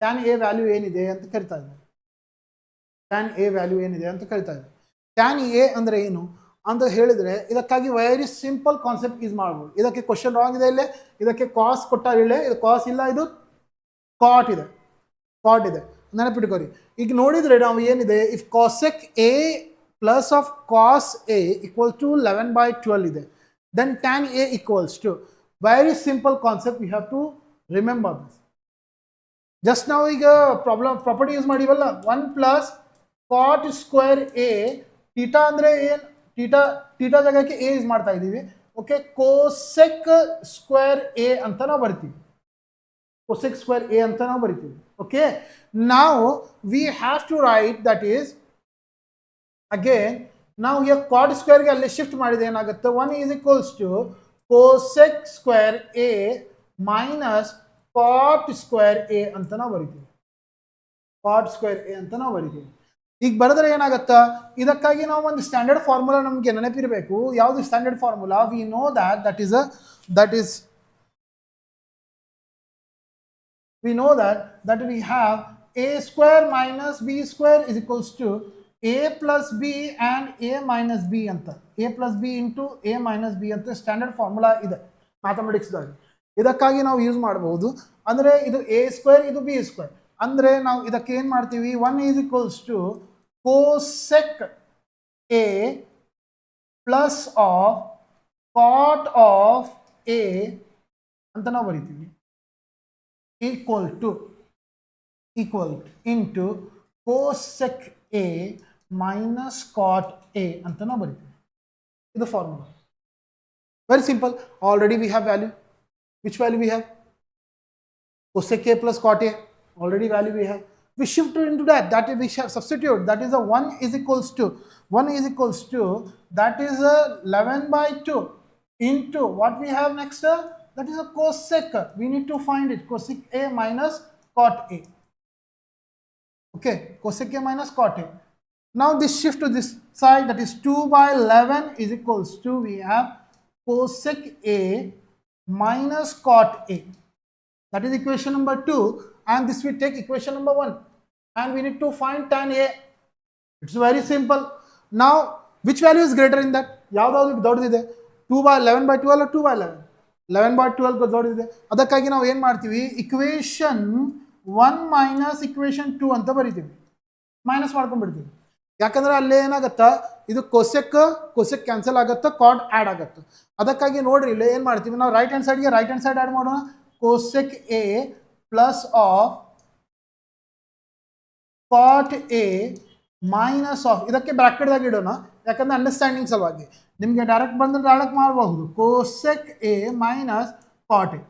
tan A value ಏನಿದೆ ಅಂತ ಕರಿತಾ ಇದ್ದಾರೆ. tan A value ಏನಿದೆ ಅಂತ ಕರಿತಾ ಇದ್ದಾರೆ. tan A ಅಂದ್ರೆ ಏನು ಅಂತ ಹೇಳಿದ್ರೆ ಇದಕ್ಕಾಗಿ ವೆರಿ ಸಿಂಪಲ್ ಕಾನ್ಸೆಪ್ಟ್ ಯೂಸ್ ಮಾಡ್ಬೋದು. ಇದಕ್ಕೆ ಕ್ವಶನ್ ರಾಂಗ್ ಇದೆ, ಇಲ್ಲೇ ಇದಕ್ಕೆ ಕಾಸ್ ಕೊಟ್ಟಾರಿಲ್ಲ, ಇದು ಕಾಸ್ ಇಲ್ಲ, ಇದು ಕಾಟ್ ಇದೆ, ಕಾಟ್ ಇದೆ, ನೆನಪಿಟ್ಕೋರಿ. ಈಗ ನೋಡಿದ್ರೆ ನಾವು ಏನಿದೆ, if cosec A plus of cos A equals to 11 by 12 ಇದೆ, then tan A equals to, very simple concept, we have to remember this. Just now ಈಗ ಪ್ರಾಪರ್ಟಿ ಯೂಸ್ ಮಾಡಿವಲ್ಲ, 1 plus cot square A, theta ಅಂದರೆ ಏನು, theta ಜಾಗಕ್ಕೆ A use ಮಾಡ್ತಾ ಇದ್ದೀವಿ. Okay, cosec square A ಅಂತ ನಾವು ಬರ್ತೀವಿ, cosec square A ಅಂತ ನಾವು ಬರಿತೀವಿ. Okay, now we have to write that is again, now here cot square ಗೆ ಅಲ್ಲಿ ಶಿಫ್ಟ್ ಮಾಡಿದ್ರೆ ಏನಾಗುತ್ತೆ, 1 is equals to cosec square A minus cot square A ಅಂತ ನಾವು ಬರಿತೀವಿ, cot square A ಅಂತ ನಾವು ಬರಿತೀವಿ. ಈಗ ಬರೆದ್ರೆ ಏನಾಗುತ್ತಾ, ಇದಕ್ಕಾಗಿ ನಾವು ಒಂದು ಸ್ಟ್ಯಾಂಡರ್ಡ್ ಫಾರ್ಮುಲಾ ನಮಗೆ ನೆನಪಿರಬೇಕು. ಯಾವುದು standard formula? We know that we know that we have a square minus b square is equals to a plus b and a minus b ಅಂತ, a plus b into a minus b ಅಂತ standard formula ಇದೆ ಮ್ಯಾಥಮೆಟಿಕ್ಸ್ದಾಗಿ. ಇದಕ್ಕಾಗಿ ನಾವು use ಮಾಡಬಹುದು. ಅಂದರೆ ಇದು a square, ಇದು b square. ಅಂದರೆ ನಾವು ಇದಕ್ಕೆ ಏನು ಮಾಡ್ತೀವಿ, 1 is equals to cosec a plus of cot of a ಅಂತ ನಾವು ಬರಿತೀವಿ, equal to into cosec A minus cot A ಅಂತ ನಾವು ಬರೀತೀವಿ. ಇದು formula, very simple. Already we have value. Which value we have? cosec A plus cot A, already value we have. We shift into that we shall substitute, that is a 1 is equals to that is a 11 by 2 into what we have next, that is a cosec. We need to find it, cosec A minus cot A. Okay, cosec A minus cot A. Now this shift to this side, that is 2 by 11 is equals to, we have cosec A minus cot A. That is equation number 2, and this we take equation number 1, and we need to find tan A. It's very simple. Now which value is greater in that? ಯಾವ್ದಾದ್ರು ದೊಡ್ಡದಿದೆ, 2 by 11 by 12 or 2 by 11? 11 by 12 ದೊಡ್ಡದಿದೆ. ಅದಕ್ಕಾಗಿ ನಾವು ಏನು ಮಾಡ್ತೀವಿ, equation 1 minus equation 2 ಅಂತ ಬರಿತೀವಿ, minus ಮಾಡ್ಕೊಂಡ್ಬಿಡ್ತೀವಿ. ಯಾಕಂದ್ರೆ ಅಲ್ಲೇ ಏನಾಗುತ್ತಾ, ಇದು ಕೊಸೆಕ್ ಕ್ಯಾನ್ಸಲ್ ಆಗುತ್ತಾ, ಕಾಟ್ ಆ್ಯಡ್ ಆಗುತ್ತೆ. ಅದಕ್ಕಾಗಿ ನೋಡ್ರಿ ಇಲ್ಲಿ ಏನು ಮಾಡ್ತೀವಿ ನಾವು, ರೈಟ್ ಹ್ಯಾಂಡ್ ಸೈಡ್ಗೆ ರೈಟ್ ಹ್ಯಾಂಡ್ ಸೈಡ್ ಆ್ಯಡ್ ಮಾಡೋಣ. cosec A plus of cot A minus of, ಇದಕ್ಕೆ ಬ್ರಾಕೆಟ್ದಾಗ ಇಡೋಣ ಯಾಕಂದ್ರೆ ಅಂಡರ್ಸ್ಟ್ಯಾಂಡಿಂಗ್ ಸಲುವಾಗಿ. ನಿಮಗೆ ಡೈರೆಕ್ಟ್ ಬಂದ್ರೆ ಡೈರೆಕ್ಟ್ ಮಾಡಬಹುದು, cosec A minus cot A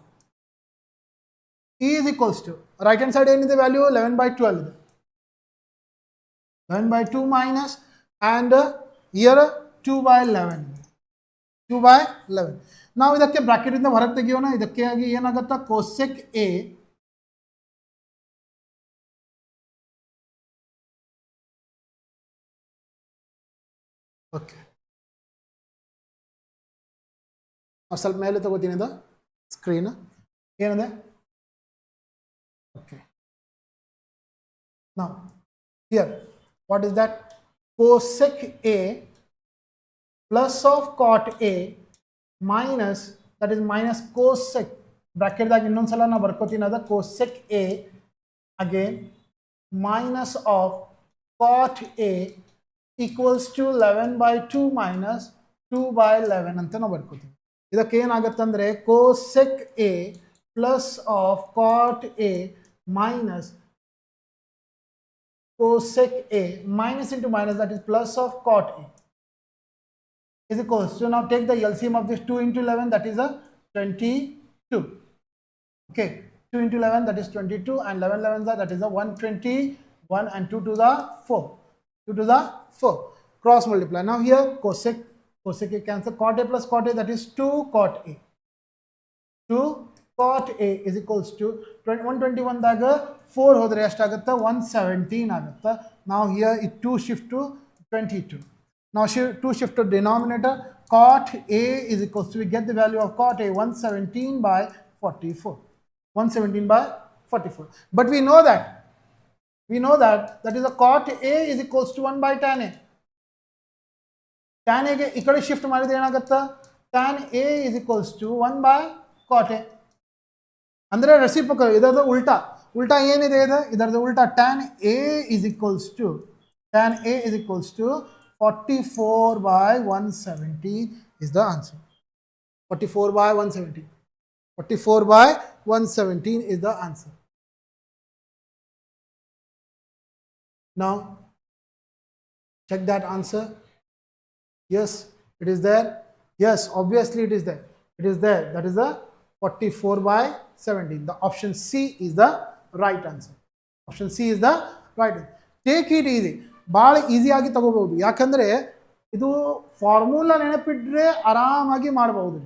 is equals to, right hand side ಏನಿದೆ ವ್ಯಾಲ್ಯೂ 11 by 12 ಇದೆ, 11 by 2 minus and here 2 by 11, 2 by 11. ನಾವು ಇದಕ್ಕೆ ಬ್ರಾಕೆಟ್ ಇಂದ ಹೊರಗೆ ತೆಗಿಯೋಣ. ಇದಕ್ಕೆ ಆಗಿ ಏನಾಗುತ್ತಾ, cosec A ಓಕೆ, ಸ್ವಲ್ಪ ಮೇಲೆ ತಗೋತೀನಿ ಇದು ಸ್ಕ್ರೀನ್, ಏನಿದೆ ಓಕೆ. ನಾವು here what is that, cosec A plus of cot A minus that is minus cosec bracket ದಾಗ ಇನ್ನೊಂದ್ಸಲ ನಾ ಬರ್ಕೋತೀನಿ ಅದ cosec A again minus of cot A equals to 11 by 2 minus 2 by 11 ಅಂತ ನಾವು ಬರ್ಕೋತೀವಿ. ಇದಕ್ಕೆ ಏನಾಗುತ್ತೆ ಅಂದ್ರೆ cosec A plus of cot A minus cosec A minus into minus, that is plus of cot A, is equals to, now take the LCM of this 2 into 11, that is a 22. Okay, 2 into 11, that is 22, and 11 11 that is a 121, and 2 to the 4, 2 to the 4, cross multiply. Now here cosec A cancel, cot A plus cot A, that is 2 cot A, 2 cot A is equals to 121 ದಾಗ 4 ಹೋದ್ರೆ ಎಷ್ಟಾಗುತ್ತೆ 117 ಆಗುತ್ತೆ. Now here it 2 shift to 22. Now 2 shift to denominator, cot A is equals to, we get the value of cot A 117 by 44, 117 by 44. But we know that is a cot A is equals to 1 by tan A. Tan A ಗೆ ಈ ಕಡೆ shift ಮಾಡಿದ್ರೆ ಏನಾಗುತ್ತೆ tan A is equals to 1 by cot A. ಅಂದ್ರೆ reciprocal, ಇದರದ ಉಲ್ಟಾ ಏನಿದೆ ಇದು, ಇದರದ ಉಲ್ಟಾ tan A is equals to 44 by 170 is the answer. 44 by 170. 44 by 117 is the answer. Now check that answer. Yes, it is there. Yes, obviously it is there. It is there. That is the 44 by 17. The option C is the right answer. Option C is the right answer. Take it easy. ಭಾಳ ಈಸಿಯಾಗಿ ತಗೋಬಹುದು, ಯಾಕಂದರೆ ಇದು formula ನೆನಪಿಟ್ರೆ ಆರಾಮಾಗಿ ಮಾಡಬಹುದು.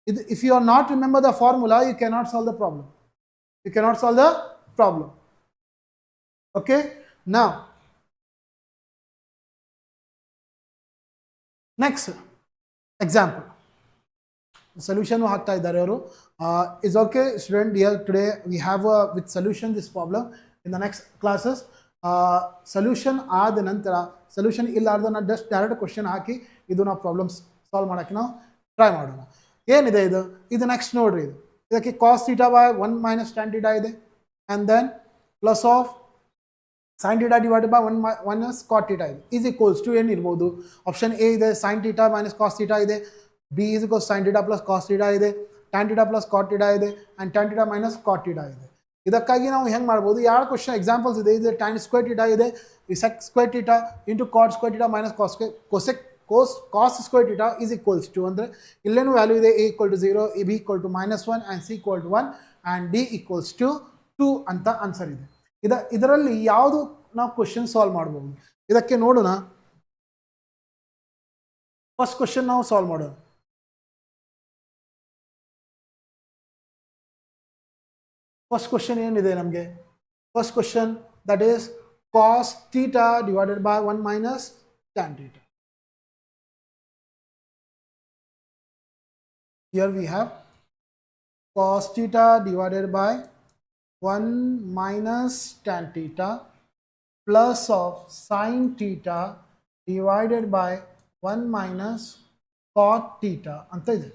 ಇದು if you are not remember the formula, you cannot solve the problem. You cannot solve the problem. Okay, now next example solution ಹಾಕ್ತಾ ಇದ್ದಾರೆ ಅವರು. Is okay student, here today we have with solution this problem. In the next classes solution ಆದ ನಂತರ, solution ಇಲ್ಲಾರ್ದ ನಾವು just direct question ಹಾಕಿ ಇದು ನಾವು problems solve ಮಾಡೋಕ್ಕೆ ನಾವು ಟ್ರೈ ಮಾಡೋಣ. ಏನಿದೆ ಇದು ನೆಕ್ಸ್ಟ್ ನೋಡ್ರಿ. ಇದಕ್ಕೆ cos theta by 1 minus tan theta ಇದೆ, and then plus of sin theta divided by 1 minus cot theta ಇದೆ, ಈಸ್ ಈಕ್ವಲ್ಸ್ ಟು ಏನಿರ್ಬೋದು. ಆಪ್ಷನ್ ಎ ಇದೆ sin theta minus cos theta ಇದೆ, B is equals sin theta plus cos theta ಇದೆ, tan theta plus cot theta ಇದೆ, and tan theta minus cot theta ಇದೆ. ಇದಕ್ಕಾಗಿ ನಾವು ಹೆಂಗೆ ಮಾಡ್ಬೋದು, ಎರಡು ಕ್ವಶನ್ ಎಕ್ಸಾಂಪಲ್ಸ್ ಇದೆ. ಇದು tan ಸ್ಕ್ವೇರ್ ಥೀಟಾ ಇದೆ, sec square theta into cot square theta minus cos square theta is equals to, ಅಂದರೆ ಇಲ್ಲೇನು ವ್ಯಾಲ್ಯೂ ಇದೆ, a equal to 0, b equal to -1, and c equal to 1, and d equals to 2 ಅಂತ answer ಇದೆ. ಇದರಲ್ಲಿ ಯಾವುದು ನಾವು question solve ಮಾಡ್ಬೋದು, ಇದಕ್ಕೆ ನೋಡೋಣ. ಫಸ್ಟ್ ಕ್ವಶನ್ ನಾವು ಸಾಲ್ವ್ ಮಾಡೋಣ. ಫಸ್ಟ್ ಕ್ವಶನ್ ಏನಿದೆ ನಮಗೆ, first question that is cos theta divided by 1 minus tan theta. Here we have cos theta divided by 1 minus tan theta plus of sin theta divided by 1 minus cot theta ಅಂತ ಇದೆ.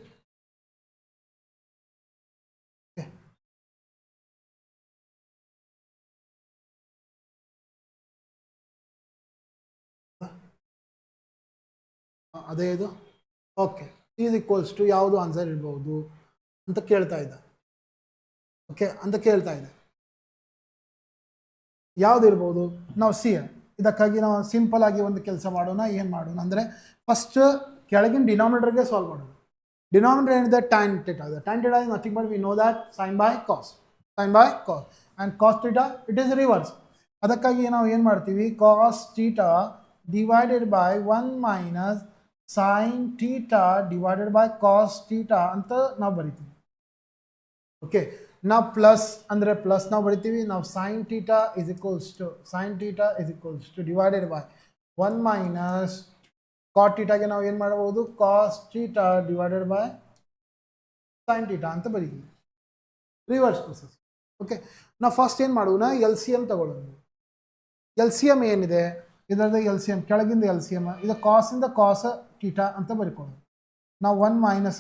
ಅದೇ ಇದು. Okay, is equals to ಯಾವುದು answer ಇರ್ಬೋದು ಅಂತ ಕೇಳ್ತಾ ಇದ್ದ. Okay ಅಂತ ಕೇಳ್ತಾ ಇದೆ, ಯಾವುದು ಇರ್ಬೋದು ನಾವು ಸಿ. ಇದಕ್ಕಾಗಿ ನಾವು ಸಿಂಪಲ್ ಆಗಿ ಒಂದು ಕೆಲಸ ಮಾಡೋಣ. ಏನು ಮಾಡೋಣ ಅಂದರೆ, ಫಸ್ಟ್ ಕೆಳಗಿನ ಡಿನಾಮಿನೇಟರ್ಗೆ ಸಾಲ್ವ್ ಮಾಡೋಣ. ಡಿನಾಮಿನೇಟರ್ ಏನಿದೆ tan theta ಇದೆ. tan theta is nothing but we know that sin by cos, and cos theta it is reverse. ಅದಕ್ಕಾಗಿ ನಾವು ಏನು ಮಾಡ್ತೀವಿ, cos theta divided by 1 minus sin theta divided by cos theta ಅಂತ ನಾವು ಬರಿತೀವಿ. Okay, ನಾವು plus ಅಂದರೆ ಪ್ಲಸ್ ನಾವು ಬರಿತೀವಿ. ನಾವು sin theta is equals to divided by 1 minus cot thetaಗೆ ನಾವು ಏನು ಮಾಡಬಹುದು, cos theta divided by sin theta ಅಂತ ಬರಿತೀವಿ. Reverse process. ಓಕೆ, ನಾವು ಫಸ್ಟ್ ಏನು ಮಾಡೋಣ, ಎಲ್ ಸಿ ಎಮ್ ತಗೊಳ್ಳೋಣ. ಎಲ್ ಸಿ ಎಮ್ ಏನಿದೆ, ಇದರದ ಎಲ್ ಸಿ ಎಮ್ ಕೆಳಗಿಂದ ಎಲ್ ಸಿ ಎಮ್, ಇದು ಕಾಸಿಂದ ಕಾಸ್ ಥೀಟಾ ಅಂತ ಬರ್ಕೊಳ್ಳೋದು. ನಾವು 1 minus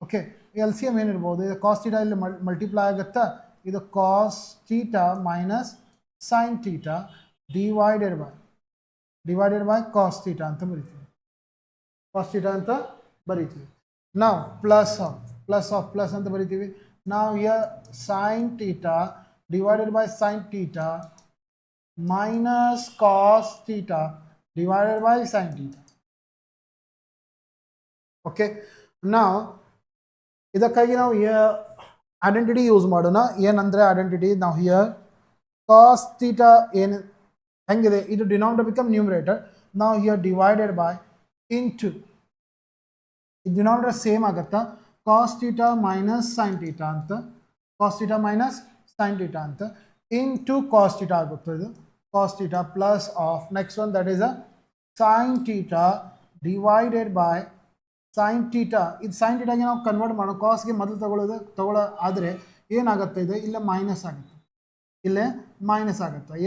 okay L C M ಏನಿರ್ಬೋದು ಇದು ಕಾಸ್ ಥೀಟಾ ಇಲ್ಲಿ ಮಲ್ಟಿಪ್ಲೈ ಆಗುತ್ತಾ ಇದು cos theta minus sine theta divided by cos theta ಅಂತ ಬರಿತೀವಿ ಕಾಸ್ ಥೀಟಾ ಅಂತ ಬರಿತೀವಿ ನಾವು ಪ್ಲಸ್ ಅಂತ ಬರಿತೀವಿ ನಾವು here sign theta divided by sine theta minus cos theta divided by sin theta. Okay, now ಇದಕ್ಕಾಗಿ ನಾವು ಐಡೆಂಟಿಟಿ ಯೂಸ್ ಮಾಡೋಣ ಏನಂದ್ರೆ ಐಡೆಂಟಿಟಿ ನಾವು ಹಿಯರ್ cos theta ಏನು ಹೆಂಗಿದೆ ಇದು ಡಿನಾಮಿನೇಟರ್ ಬಿಕಮ್ ನ್ಯೂಮರೇಟರ್ ನಾವು ಹಿಯರ್ ಡಿವೈಡೆಡ್ ಬೈ ಇಂಟು ಇದು ಡಿನಾಮಿನೇಟರ್ ಸೇಮ್ ಆಗುತ್ತಾ cos theta minus sin theta ಅಂತ cos theta minus sin theta ಅಂತ into cos theta ಆಗುತ್ತೆ ಇದು cos theta plus of next one that is a sin theta divided by sin theta ಇದು sin theta ಗೆ ನಾವು convert ಮಾಡೋ cos ಗೆ ಮೊದಲು ತಗೊಳ್ಳೋ ಆದರೆ ಏನಾಗುತ್ತೆ ಇದು ಇಲ್ಲೇ ಮೈನಸ್ ಆಗುತ್ತೆ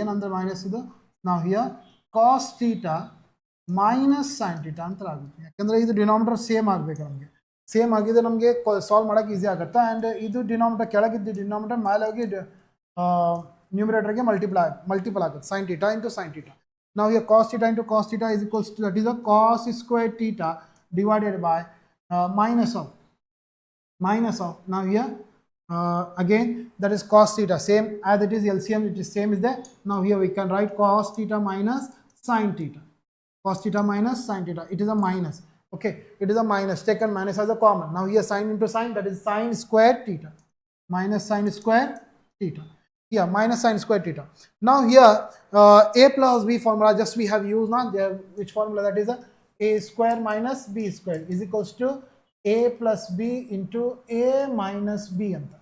ಏನಂದ್ರೆ ಮೈನಸ್ ಇದು ನಾವು here cos theta minus sin theta ಅಂತ ಆಗುತ್ತೆ ಯಾಕಂದ್ರೆ ಇದು ಡಿನಾಮಿನೇಟರ್ ಸೇಮ್ ಆಗಬೇಕು ನಮಗೆ ಸೇಮ್ ಆಗಿದೆ ನಮಗೆ ಸಾಲ್ವ್ ಮಾಡೋಕೆ ಈಸಿ ಆಗುತ್ತೆ ಆ್ಯಂಡ್ ಇದು ಡಿನಾಮಿನೇಟರ್ ಕೆಳಗಿದ್ದು ಡಿನಾಮಿನೇಟರ್ ಮೇಲೆ ಹೋಗಿ numerator ಗೆ multiple ಆಗುತ್ತೆ sin theta into sin theta. Now here cos theta into cos theta is equals to that is a cos square theta divided by minus of now here again that is cos theta same as it is LCM which is same is there. Now here we can write cos theta minus sin theta it is a minus. Okay, it is a minus taken minus as a common. Now here sin into sin that is sin square theta minus sin square theta. Yeah, minus sin square theta. Now here a plus b formula just we have used now there which formula that is a square minus b square is equals to a plus b into a minus b anta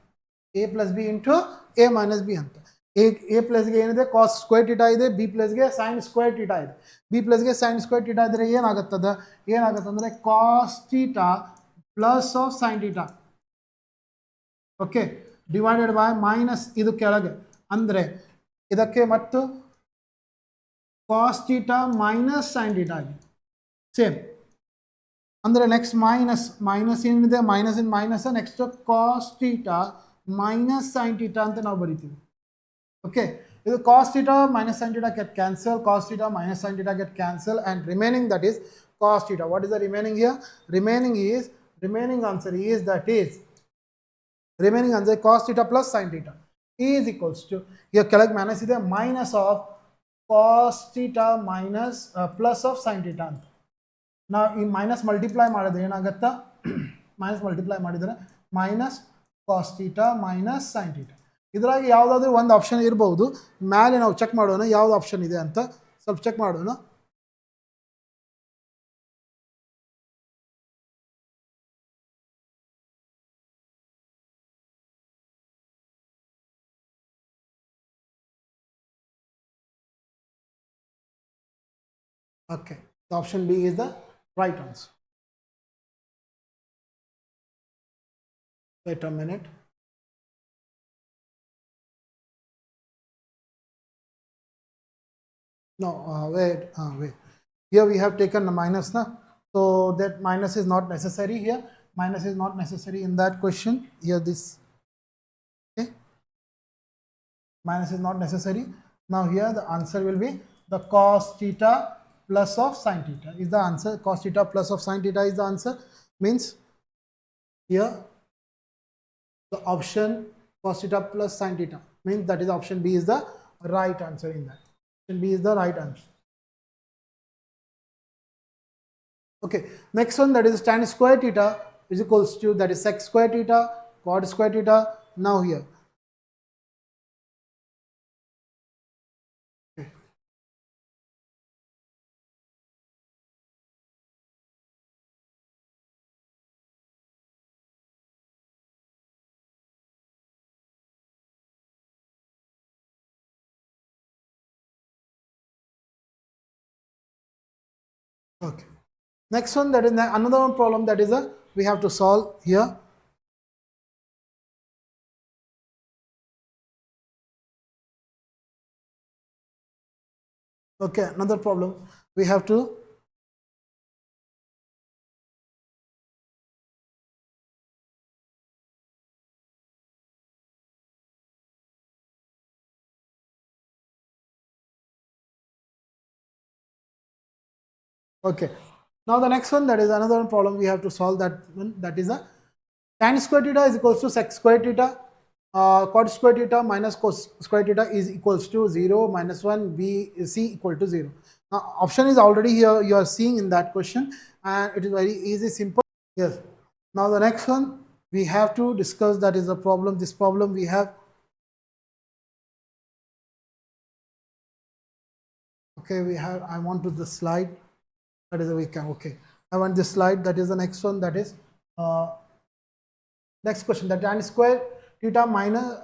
a plus b into a minus b anta a plus ಗೆ ಏನಿದೆ cos square theta ಇದೆ b plus ಗೆ sin square theta ಇದೆ b plus ಗೆ sin square theta ಇದ್ರೆ ಏನಾಗುತ್ತದೆ cos theta plus of sin theta okay divided by minus ಇದು ಕೆಳಗೆ ಅಂದ್ರೆ ಇದಕ್ಕೆ ಮತ್ತು cos theta minus sin theta ಆಗಿದೆ ಸೇಮ್ ಅಂದ್ರೆ ನೆಕ್ಸ್ಟ್ ಮೈನಸ್ ಏನಿದೆ ಮೈನಸ್ ಇನ್ minus next cos theta minus sin theta ಅಂತ ನಾವು ಬರೀತೀವಿ ಓಕೆ ಇದು cos theta minus sin theta get cancel cos theta minus sin theta get cancel and remaining that is cos theta. What is the remaining here? Remaining answer is that is remaining answer cos theta plus sin theta is equals to here ಕೆಳಗೆ minus ಇದೆ minus of cos theta minus plus of sin theta ಅಂತ ನಾವು ಈ minus multiply ಮಾಡಿದ್ರೆ ಏನಾಗುತ್ತಾ minus multiply ಮಾಡಿದರೆ minus cos theta minus sin theta ಇದರಾಗಿ ಯಾವುದಾದ್ರೂ ಒಂದು option ಇರಬಹುದು ಮೇಲೆ ನಾವು ಚೆಕ್ ಮಾಡೋಣ ಯಾವುದು ಆಪ್ಷನ್ ಇದೆ ಅಂತ ಸ್ವಲ್ಪ ಚೆಕ್ ಮಾಡೋಣ Okay, the option B is the right answer. Wait a minute. No, wait. Here we have taken the minus, na? So that minus is not necessary here. Minus is not necessary in that question. Here this. Okay. Minus is not necessary. Now here the answer will be the cos theta plus of sin theta is the answer. Cos theta plus of sin theta is the answer. Means here the option cos theta plus sin theta means that is option B is the right answer in that. Option B is the right answer. Okay, next one that is tan square theta is equals to that is sec square theta, cot square theta. Now here okay. Next one that is another one problem that is we have to solve here. Okay, another problem we have to Okay. Now the next one, that is another one problem we have to solve, that one, that is a tan square theta is equals to sec square theta, cot square theta minus cos square theta is equals to 0 minus 1 b c equal to 0. Now option is already here, you are seeing in that question, and it is very easy, simple. Yes. Now the next one we have to discuss, that is a problem. This problem we have. Okay, we have, I want to the slide, that is a we can, okay, I want this slide, that is the next one, that is next question, that tan square theta minus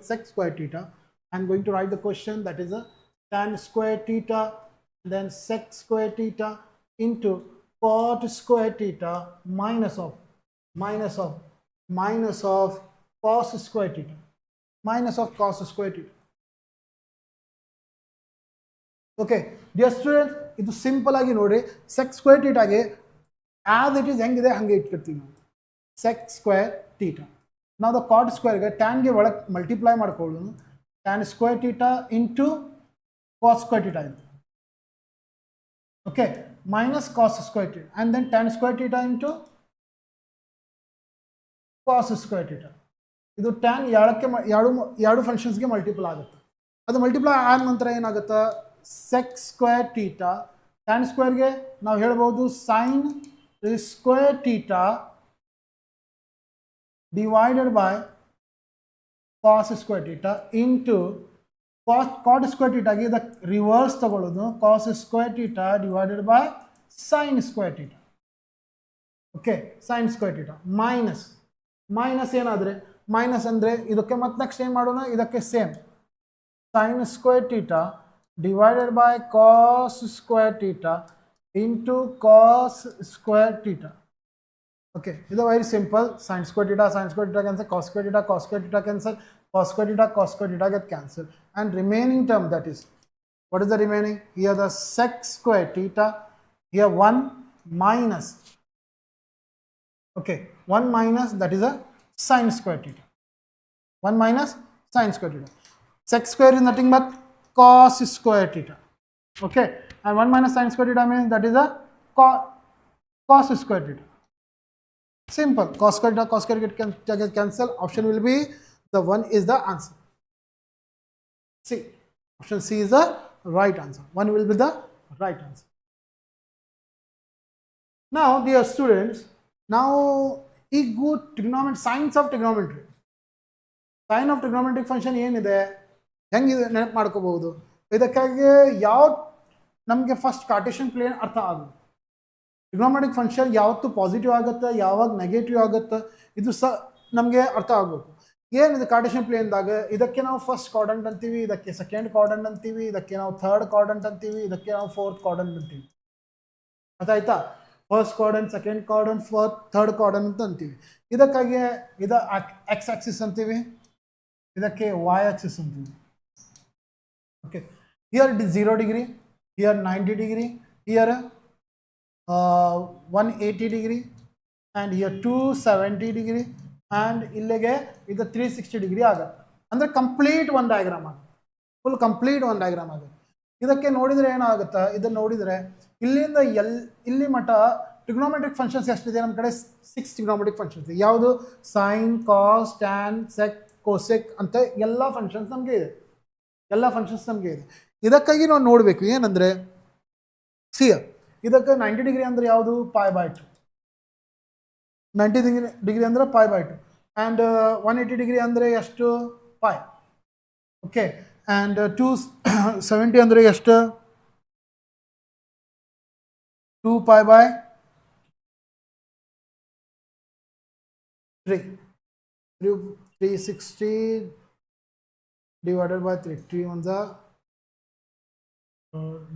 sec square theta. I'm going to write the question, that is a tan square theta, then sec square theta into cot square theta minus of cos square theta, minus of cos square theta. Okay, dear students, ಇದು simple ಆಗಿ ನೋಡ್ರಿ, sec square theta ಗೆ as it is ಹೆಂಗಿದೆ ಹಂಗೆ ಇಟ್ಕೊಳ್ತೀವಿ ನಾವು, sec square theta. Now the cot square ಗೆ tan ಗೆ ಒಳಗೆ ಮಲ್ಟಿಪ್ಲೈ ಮಾಡ್ಕೊಳ್ಳೋದು, tan square theta into cos square theta ಇದೆ. Okay, minus cos square theta, and then tan square theta into cos square theta. ಇದು tan ಎರಡು functions ಗೆ multiply ಆಗುತ್ತೆ. ಅದು ಮಲ್ಟಿಪ್ಲೈ ಆದ ನಂತರ ಏನಾಗುತ್ತೆ, sec square theta, tan square ಗೆ ನಾವು ಹೇಳ್ಬೋದು sin square theta divided by cos square theta into cot square theta ಗೆ ಇದಕ್ಕೆ ರಿವರ್ಸ್ ತಗೊಳ್ಳೋದು, cos square theta divided by sin square theta. Okay, sin square theta minus ಏನಾದ್ರೆ, minus ಅಂದ್ರೆ ಇದಕ್ಕೆ ಮತ್ತೆ ನೆಕ್ಸ್ಟ್ ಏನು ಮಾಡೋಣ, ಇದಕ್ಕೆ same sin square theta divided by cos square theta into cos square theta. Okay, this is very simple. Sin square theta cancel, cos square theta cancel, cos square theta get cancelled, and remaining term, that is, what is the remaining? Here the sec square theta, here 1 minus, okay, 1 minus, that is a sin square theta, 1 minus sin square theta. Sec square is nothing but cos square theta. Okay, and 1 minus sin square theta means that is a cos square theta. Simple. Cos square get cancel. Option will be the one is the answer. See, option C is the right answer. One will be the right answer. Now, dear students, now good trigonometry, science of trigonometry. Sine of trigonometric function ಏನಿದೆ, ಹೆಂಗಿದೆ ನೆನಪು ಮಾಡ್ಕೋಬಹುದು. ಇದಕ್ಕಾಗಿ ಯಾವ ನಮಗೆ first Cartesian plane ಅರ್ಥ ಆಗುತ್ತೆ. Trigonometric function ಯಾವತ್ತು ಪಾಸಿಟಿವ್ ಆಗುತ್ತೆ, ಯಾವಾಗ ನೆಗೆಟಿವ್ ಆಗುತ್ತೆ, ಇದು ನಮಗೆ ಅರ್ಥ ಆಗಬೇಕು. ಏನಿದೆ ಕಾರ್ಟೇಶಿಯನ್ ಪ್ಲೇನ್ದಾಗ, ಇದಕ್ಕೆ ನಾವು ಫಸ್ಟ್ ಕ್ವಾಡ್ರಂಟ್ ಅಂತೀವಿ, ಇದಕ್ಕೆ ಸೆಕೆಂಡ್ ಕ್ವಾಡ್ರಂಟ್ ಅಂತೀವಿ, ಇದಕ್ಕೆ ನಾವು ಥರ್ಡ್ ಕ್ವಾಡ್ರಂಟ್ ಅಂತೀವಿ, ಇದಕ್ಕೆ ನಾವು ಫೋರ್ತ್ ಕ್ವಾಡ್ರಂಟ್ ಅಂತೀವಿ. ಅರ್ಥ ಆಯ್ತಾ? First quadrant, second quadrant, fourth, third quadrant ಅಂತ ಅಂತೀವಿ. ಇದಕ್ಕಾಗಿ ಇದು ಎಕ್ಸ್ ಆಕ್ಸಿಸ್ ಅಂತೀವಿ, ಇದಕ್ಕೆ ವೈ ಆಕ್ಸಿಸ್ ಅಂತೀವಿ. Okay, here it is 0 degree, here 90 degree, here 180 degree, and here 270 degree, and illige ಇದು 360 degree ಆಗುತ್ತೆ. ಅಂದರೆ ಕಂಪ್ಲೀಟ್ ಒಂದು ಡಯಾಗ್ರಾಮ್ ಆಗುತ್ತೆ, ಫುಲ್ ಕಂಪ್ಲೀಟ್ ಒಂದು ಡಯಾಗ್ರಾಮ್ ಆಗುತ್ತೆ. ಇದಕ್ಕೆ ನೋಡಿದರೆ ಏನಾಗುತ್ತೆ, ಇದನ್ನು ನೋಡಿದರೆ ಇಲ್ಲಿಂದ ಇಲ್ಲಿ ಮಟ್ಟ ಟ್ರಿಗೊನೋಮೆಟ್ರಿಕ್ ಫಂಕ್ಷನ್ಸ್ ಎಷ್ಟಿದೆ ನಮ್ಮ ಕಡೆ? 6 ಟ್ರಿಗೊನೋಮೆಟ್ರಿಕ್ ಫಂಕ್ಷನ್ಸ್ ಇದೆ. ಯಾವುದು? ಸೈನ್, ಕಾಸ್, ಟ್ಯಾನ್, ಸೆಕ್, ಕೋಸೆಕ್ ಅಂತ ಎಲ್ಲ ಫಂಕ್ಷನ್ಸ್ ನಮಗೆ ಇದೆ, ಎಲ್ಲ ಫಂಕ್ಷನ್ಸ್ ನಮಗೆ ಇದೆ. ಇದಕ್ಕಾಗಿ ನಾವು ನೋಡಬೇಕು ಏನಂದರೆ, ಸಿಯರ್ ಇದಕ್ಕೆ 90 ಡಿಗ್ರಿ ಅಂದರೆ ಯಾವುದು? π/2. 90 ಡಿಗ್ರಿ ಅಂದರೆ π/2, ಆ್ಯಂಡ್ 180 ಡಿಗ್ರಿ ಅಂದರೆ ಎಷ್ಟು? π. ಓಕೆ, ಆ್ಯಂಡ್ 270 ಅಂದರೆ ಎಷ್ಟು? 2π/3. 360 divided by 3, 3 ones are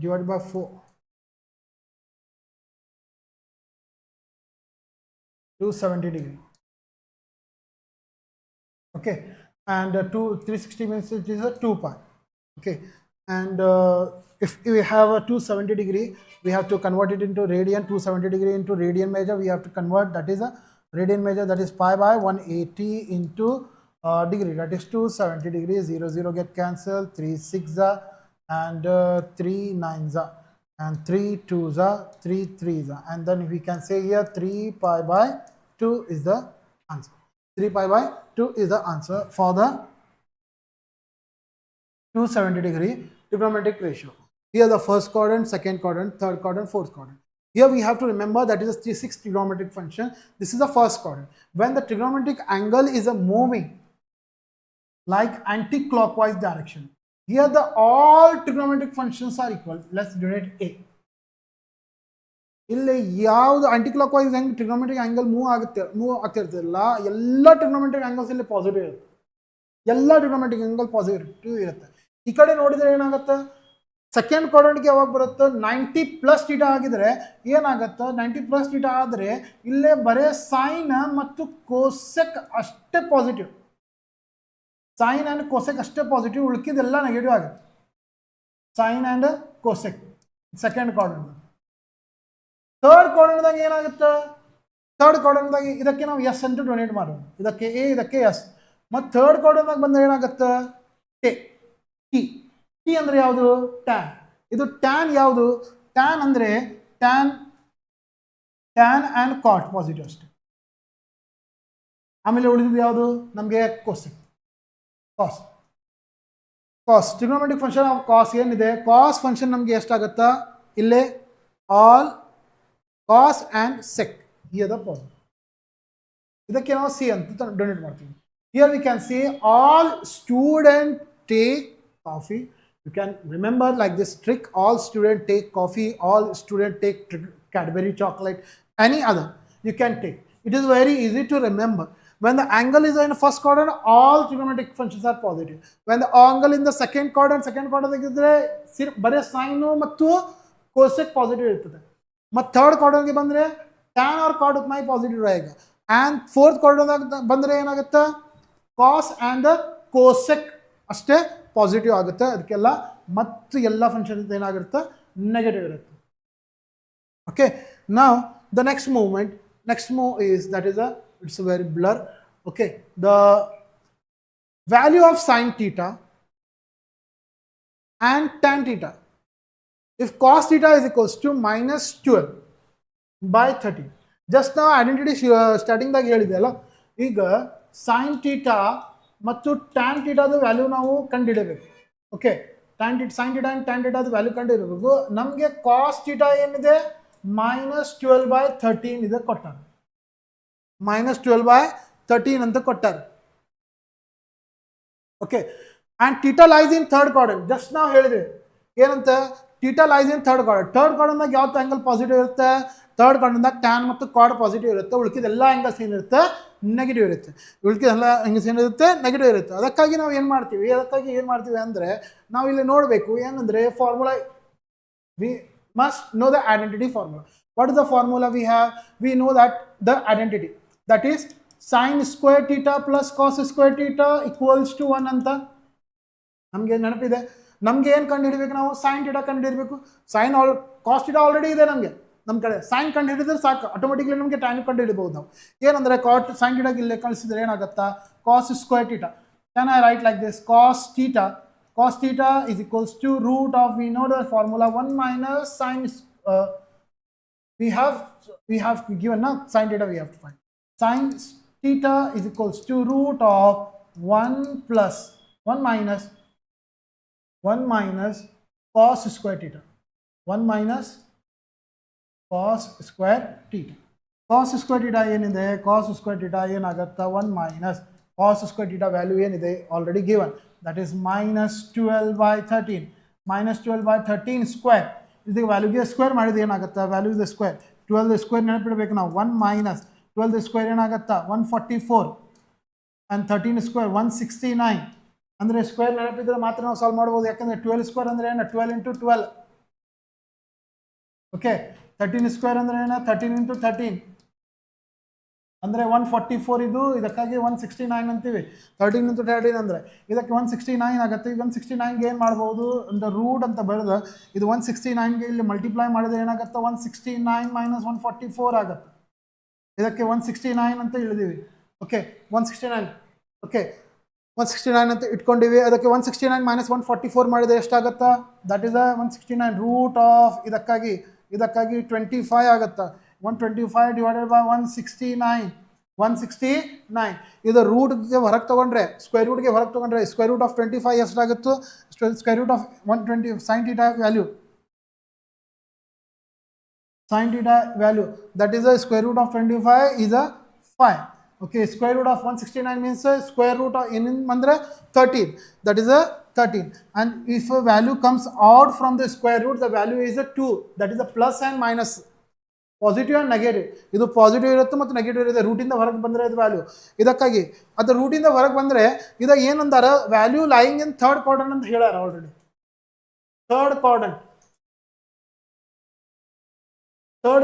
divided by 4, 270 degree. Okay, and 360 means it is a 2π. Okay, and if we have a 270 degree, we have to convert it into radian. 270 degree into radian measure we have to convert, that is a radian measure, that is π/180 into degree, that is 270 degrees. 0 0 get cancelled, 3 6 and 3 9, and 3 2s are 3 3s are, and then we can say here 3 pi by 2 is the answer. 3 pi by 2 is the answer for the 270-degree trigonometric ratio. Here the first quadrant, second quadrant, third quadrant, fourth quadrant. Here we have to remember that is a 6 trigonometric function. This is the first quadrant. When the trigonometric angle is moving like anti-clockwise direction, here the all trigonometric functions are equal. Let's denote A. ಇಲ್ಲಿ ಯಾವುದು anti-clockwise ಹೆಂಗೆ trigonometric angle move ಆಗ್ತಿರ್ತಿಲ್ಲ, ಎಲ್ಲ trigonometric angles ಇಲ್ಲಿ positive ಇರುತ್ತೆ. ಎಲ್ಲ trigonometric angle positive ಇರುತ್ತೆ. ಈ ಕಡೆ ನೋಡಿದ್ರೆ ಏನಾಗುತ್ತೆ, ಸೆಕೆಂಡ್ ಕ್ವಾಡ್ರಂಟ್ಗೆ ಯಾವಾಗ ಬರುತ್ತೆ 90 ಪ್ಲಸ್ ಥೀಟಾ ಆಗಿದ್ರೆ ಏನಾಗುತ್ತೆ, 90 ಪ್ಲಸ್ ಥೀಟಾ ಆದರೆ ಇಲ್ಲೇ ಬರೇ ಸೈನ್ ಮತ್ತು ಕೋಸೆಕ್ ಅಷ್ಟೇ ಪಾಸಿಟಿವ್, ಸೈನ್ ಆ್ಯಂಡ್ ಕೋಸೆಕ್ ಅಷ್ಟೇ ಪಾಸಿಟಿವ್, ಉಳ್ಕಿದೆಲ್ಲ ನೆಗೆಟಿವ್ ಆಗುತ್ತೆ. Sine and cosec second quadrant. Third ಕ್ವಾಡ್ರಂಟ್ದಾಗ ಏನಾಗುತ್ತೆ, ಥರ್ಡ್ ಕ್ವಾಡ್ರಂಟ್ದಾಗ ಇದಕ್ಕೆ ನಾವು ಎಸ್ ಅಂತ ಡೊನೇಟ್ ಮಾಡೋಣ, ಇದಕ್ಕೆ ಎ ಇದಕ್ಕೆ ಎಸ್. ಮತ್ತು ಥರ್ಡ್ ಕ್ವಾಡ್ರಂಟ್ದಾಗ ಬಂದರೆ ಏನಾಗುತ್ತೆ ಟಿ. ಟಿ ಅಂದರೆ ಯಾವುದು, ಟ್ಯಾನ್. ಇದು ಟ್ಯಾನ್ ಯಾವುದು, ಟ್ಯಾನ್ ಅಂದರೆ ಟ್ಯಾನ್ ಆ್ಯಂಡ್ ಕಾಟ್ ಪಾಸಿಟಿವ್ ಅಷ್ಟೇ. ಆಮೇಲೆ ಉಳಿದಿದ್ದು ಯಾವುದು ನಮಗೆ cosec, cos. Trigonometric function of cos ಏನಿದೆ, ಕಾಸ್ ಫಂಕ್ಷನ್ ನಮಗೆ ಎಷ್ಟಾಗುತ್ತಾ, ಇಲ್ಲೇ all cos and sec here the positive, ಇದಕ್ಕೆ ನಾವು ಸಿ ಅಂತ ಡೊನೇಟ್ ಮಾಡ್ತೀವಿ. Here we can see all student take coffee. You can remember like this trick, all students take coffee, all students take Cadbury chocolate, any other you can take. It is very easy to remember. When the angle is in the first quadrant, all trigonometric functions are positive. When the angle in the second quadrant ತೆಗೆದ್ರೆ ಬರೀ sign ಮತ್ತು cosec positive ಇರ್ತದೆ. ಮತ್ತು third ಕ್ವಾಡ್ರಂಟ್ಗೆ ಬಂದರೆ tan R ಕಾಟ್ ಉತ್ನಾ positive रहेगा. And fourth ಕ್ವಾಡ್ರಂಟ್ದಾಗ ಬಂದರೆ ಏನಾಗುತ್ತೆ, cause and cosec ಅಷ್ಟೇ ಪಾಸಿಟಿವ್ ಆಗುತ್ತೆ. ಅದಕ್ಕೆಲ್ಲ ಮತ್ತು ಎಲ್ಲ ಫಂಕ್ಷನ್ ಏನಾಗಿರುತ್ತೆ, ನೆಗೆಟಿವ್ ಇರುತ್ತೆ. ಓಕೆ, ನಾವು the next move is that is it's a very blur. Okay, the value of sin theta and tan theta. If cos theta is equals to minus 12 by 13, just now identity starting ದಾಗ ಹೇಳಿದೆ ಅಲ್ಲ, ಈಗ sin theta ಮತ್ತು tan ಥೀಟಾದ value ನಾವು ಕಂಡುಹಿಡಬೇಕು. Okay, sine theta and tan ಥೀಟಾದ value ಕಂಡುಹಿಡಬೇಕು. ನಮಗೆ ಕಾಸ್ ಥೀಟಾ ಏನಿದೆ -12/13 ಇದೆ ಕೊಟ್ಟಾರೆ, -12/13 ಅಂತ ಕೊಟ್ಟಾರೆ. Okay, and theta lies in third quadrant. Just ನಾವು ಹೇಳಿದೆ ಏನಂತ, theta lies in third quadrant. Third ಕ್ವಾಡ್ರಂಟ್ದಾಗ ಯಾವತ್ತು ಆ್ಯಂಗಲ್ ಪಾಸಿಟಿವ್ ಇರುತ್ತೆ, ಥರ್ಡ್ ಕ್ವಾಡ್ರಂಟ್ದಾಗ ಟ್ಯಾನ್ ಮತ್ತು ಕಾಡ್ ಪಾಸಿಟಿವ್ ಇರುತ್ತೆ, ಉಳ್ಕಿದೆಲ್ಲ ಆ್ಯಂಗಲ್ಸ್ ಏನಿರುತ್ತೆ ನೆಗೆಟಿವ್ ಇರುತ್ತೆ, ಉಳ್ಕಿದೆಲ್ಲ ಆ್ಯಂಗಲ್ಸ್ ಏನಿರುತ್ತೆ ನೆಗೆಟಿವ್ ಇರುತ್ತೆ. ಅದಕ್ಕಾಗಿ ನಾವು ಏನು ಮಾಡ್ತೀವಿ ಅಂದರೆ, ನಾವು ಇಲ್ಲಿ ನೋಡಬೇಕು ಏನಂದರೆ formula, we must know the identity formula. What is the formula we have? We know that the identity, that is sin square theta plus cos square theta equals to 1 ಅಂತ ನಮಗೆ ನೆನಪಿದೆ. ನಮಗೆ ಏನು ಕಂಡುಹಿಡಬೇಕು, ನಾವು ಸೈನ್ ಥೀಟಾ ಕಂಡುಹಿಡಬೇಕು. Cos theta already ಇದೆ ನಮಗೆ, ನಮ್ಮ ಕಡೆ ಸೈನ್ ಕಂಡುಹಿಡಿದ್ರೆ ಸಾಕು, ಆಟೋಮೆಟಿಕ್ಲಿ ನಮಗೆ ಟ್ಯಾನ್ ಕಂಡುಹಿಡಬಹುದು ನಾವು. ಏನಂದರೆ ಸೈನ್ ಥೀಟಾಗೆ ಇಲ್ಲೇ ಕಳಿಸಿದ್ರೆ ಏನಾಗುತ್ತಾ, cos square theta. Can I write like this, cos theta is equals to root of, we know the formula, 1 minus sin, we have given now sin theta we have to find. Sin theta is equals to root of 1 minus cos square theta. 1 minus cos square theta. Cos square theta ಏನಿದೆ, cos square theta ಏನಾಗುತ್ತಾ, 1 minus cos square theta value ಏನಿದೆ already given, that is -12/13. -12/13 square, ಇದಕ್ಕೆ ವ್ಯಾಲ್ಯೂಗೆ square ಮಾಡಿದ್ರೆ ಏನಾಗುತ್ತಾ, value ಇದೆ square. 12 square ನೆನಪಿಡಬೇಕು ನಾವು. 1 minus 12 ಸ್ಕ್ವೇರ್ ಏನಾಗುತ್ತಾ, 144, ಆ್ಯಂಡ್ 13 ಸ್ಕ್ವೇರ್ 169. ಅಂದರೆ ಸ್ಕ್ವೇರ್ ನೆನಪಿದ್ರೆ ಮಾತ್ರ ನಾವು ಸಾಲ್ವ್ ಮಾಡ್ಬೋದು, ಯಾಕಂದರೆ 12 ಸ್ಕ್ವೇರ್ ಅಂದರೆ ಏನು, 12 × 12. ಓಕೆ, 13 ಸ್ಕ್ವೇರ್ ಅಂದರೆ ಏನು, 13 × 13 ಅಂದರೆ 144. ಇದು ಇದಕ್ಕಾಗಿ 169 ಅಂತೀವಿ. 13 × 13 ಅಂದರೆ ಇದಕ್ಕೆ 169 ಆಗುತ್ತೆ. ಈ 169ಗೆ ಏನು ಮಾಡ್ಬೋದು ಅಂತ ರೂಟ್ ಅಂತ ಬರೆದು, ಇದು 169ಗೆ ಇಲ್ಲಿ ಮಲ್ಟಿಪ್ಲೈ ಮಾಡಿದ್ರೆ ಏನಾಗುತ್ತೆ, 169 - 144 ಆಗುತ್ತೆ. ಇದಕ್ಕೆ 169 ಅಂತ ಹೇಳಿದೀವಿ. ಓಕೆ, 169. ಓಕೆ, 169 ಅಂತ ಇಟ್ಕೊಂಡಿವಿ. ಅದಕ್ಕೆ 169 ಮೈನಸ್ 144 ಮಾಡಿದ್ರೆ ಎಷ್ಟಾಗುತ್ತಾ? ದಟ್ ಇಸ್ 169 ರೂಟ್ ಆಫ್ ಇದಕ್ಕಾಗಿ 25 ಆಗುತ್ತಾ. 125 ಡಿವೈಡೆಡ್ ಬೈ 169 ಇದು ರೂಟ್ಗೆ ಹೊರಗೆ ತೊಗೊಂಡ್ರೆ ಸ್ಕ್ವೇರ್ ರೂಟ್ಗೆ ಹೊರಗೆ ತೊಗೊಂಡ್ರೆ ಸ್ಕ್ವೇರ್ ರೂಟ್ ಆಫ್ 25 ಎಷ್ಟಾಗುತ್ತೋ square root of 120 sine theta value that is a square root of 25 is a 5. Okay, square root of 169 means square root of in mandre 13, that is a 13, and if a value comes out from the square root the value is a 2, that is a plus and minus, positive and negative. ಇದು positive ಇರುತ್ತೆ ಮತ್ತು negative ಇರುತ್ತೆ. ರೂಟಿಂದ ಹೊರಗೆ ಬಂದರೆ ಇದು value. ಇದಕ್ಕಾಗಿ ಅದು ರೂಟಿಂದ ಹೊರಗೆ ಬಂದರೆ ಇದು ಏನಂದಾರ value lying in third quadrant ಅಂತ ಹೇಳ್ಯಾರ ಆಲ್ರೆಡಿ. ಥರ್ಡ್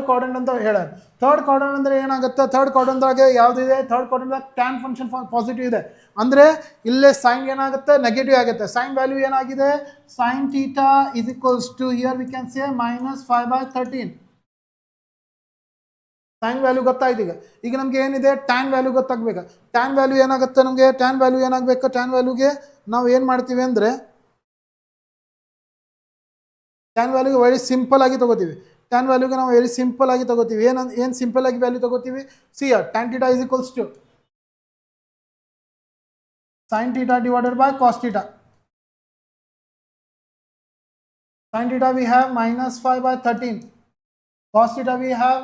ಕ್ವಾಡ್ರಂಟ್ ಅಂತ ಹೇಳ್ಯಾರ. ಥರ್ಡ್ ಕ್ವಾಡ್ರಂಟ್ ಅಂದರೆ ಏನಾಗುತ್ತೆ? ಥರ್ಡ್ ಕ್ವಾಡ್ರಂಟ್ದಾಗೆ ಯಾವುದಿದೆ? ಥರ್ಡ್ ಕ್ವಾಡ್ರಂಟ್ದಾಗ ಟ್ಯಾನ್ ಫಂಕ್ಷನ್ ಪಾಸಿಟಿವ್ ಇದೆ ಅಂದರೆ ಇಲ್ಲೇ ಸೈನ್ ಏನಾಗುತ್ತೆ? ನೆಗೆಟಿವ್ ಆಗುತ್ತೆ. ಸೈನ್ ವ್ಯಾಲ್ಯೂ ಏನಾಗಿದೆ? Sine theta is equals to here we can say -5/13. Sine value ಗೊತ್ತಾಯ್ತು. ಈಗ ನಮ್ಗೆ ಏನಿದೆ? ಟ್ಯಾನ್ ವ್ಯಾಲ್ಯೂ ಗೊತ್ತಾಗಬೇಕು. ಟ್ಯಾನ್ ವ್ಯಾಲ್ಯೂ ಏನಾಗುತ್ತೆ ನಮಗೆ? ಟ್ಯಾನ್ ವ್ಯಾಲ್ಯೂ ಏನಾಗಬೇಕು? ಟ್ಯಾನ್ ವ್ಯಾಲ್ಯೂಗೆ ನಾವು ಏನು ಮಾಡ್ತೀವಿ ಅಂದರೆ ಟ್ಯಾನ್ ವ್ಯಾಲ್ಯೂಗೆ ವೆರಿ ಸಿಂಪಲ್ ಆಗಿ ತಗೋತೀವಿ. ಟ್ಯಾನ್ ವ್ಯಾಲ್ಯೂಗೆ ನಾವು ವೆರಿ ಸಿಂಪಲ್ ಆಗಿ ತಗೋತೀವಿ. ಏನು ಸಿಂಪಲ್ ಆಗಿ ವ್ಯಾಲ್ಯೂ ತಗೋತೀವಿ? See tan theta is equals to sin theta divided by cos theta. Sin theta we have -5/13. Cos theta we have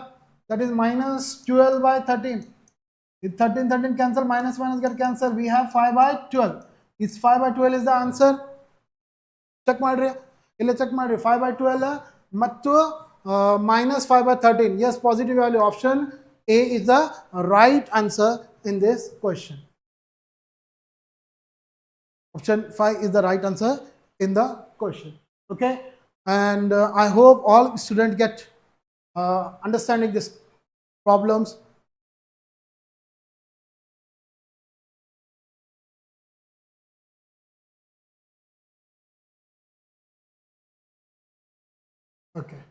that is -12/13. If 13 cancel, minus get cancel, we have 5/12. Is 5/12 is the answer? Check ಮಾಡ್ರಿ, ಇಲ್ಲಿ check ಮಾಡ್ರಿ. 5/12 ಮತ್ತು -5/13. Yes, positive value. Option A is the right answer in this question. Option 5 is the right answer in the question. Okay, and I hope all students get understanding this problems. Okay,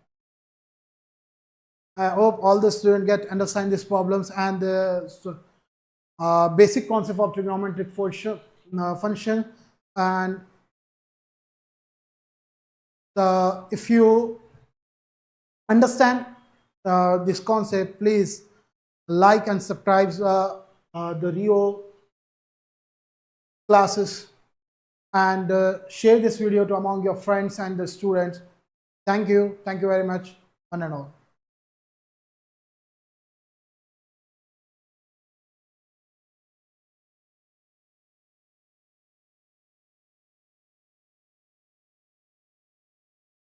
I hope all the students get understand these problems and the basic concept of trigonometric function. And if you understand this concept, please like and subscribe the Rio classes and share this video to among your friends and the students. Thank you very much, one and all.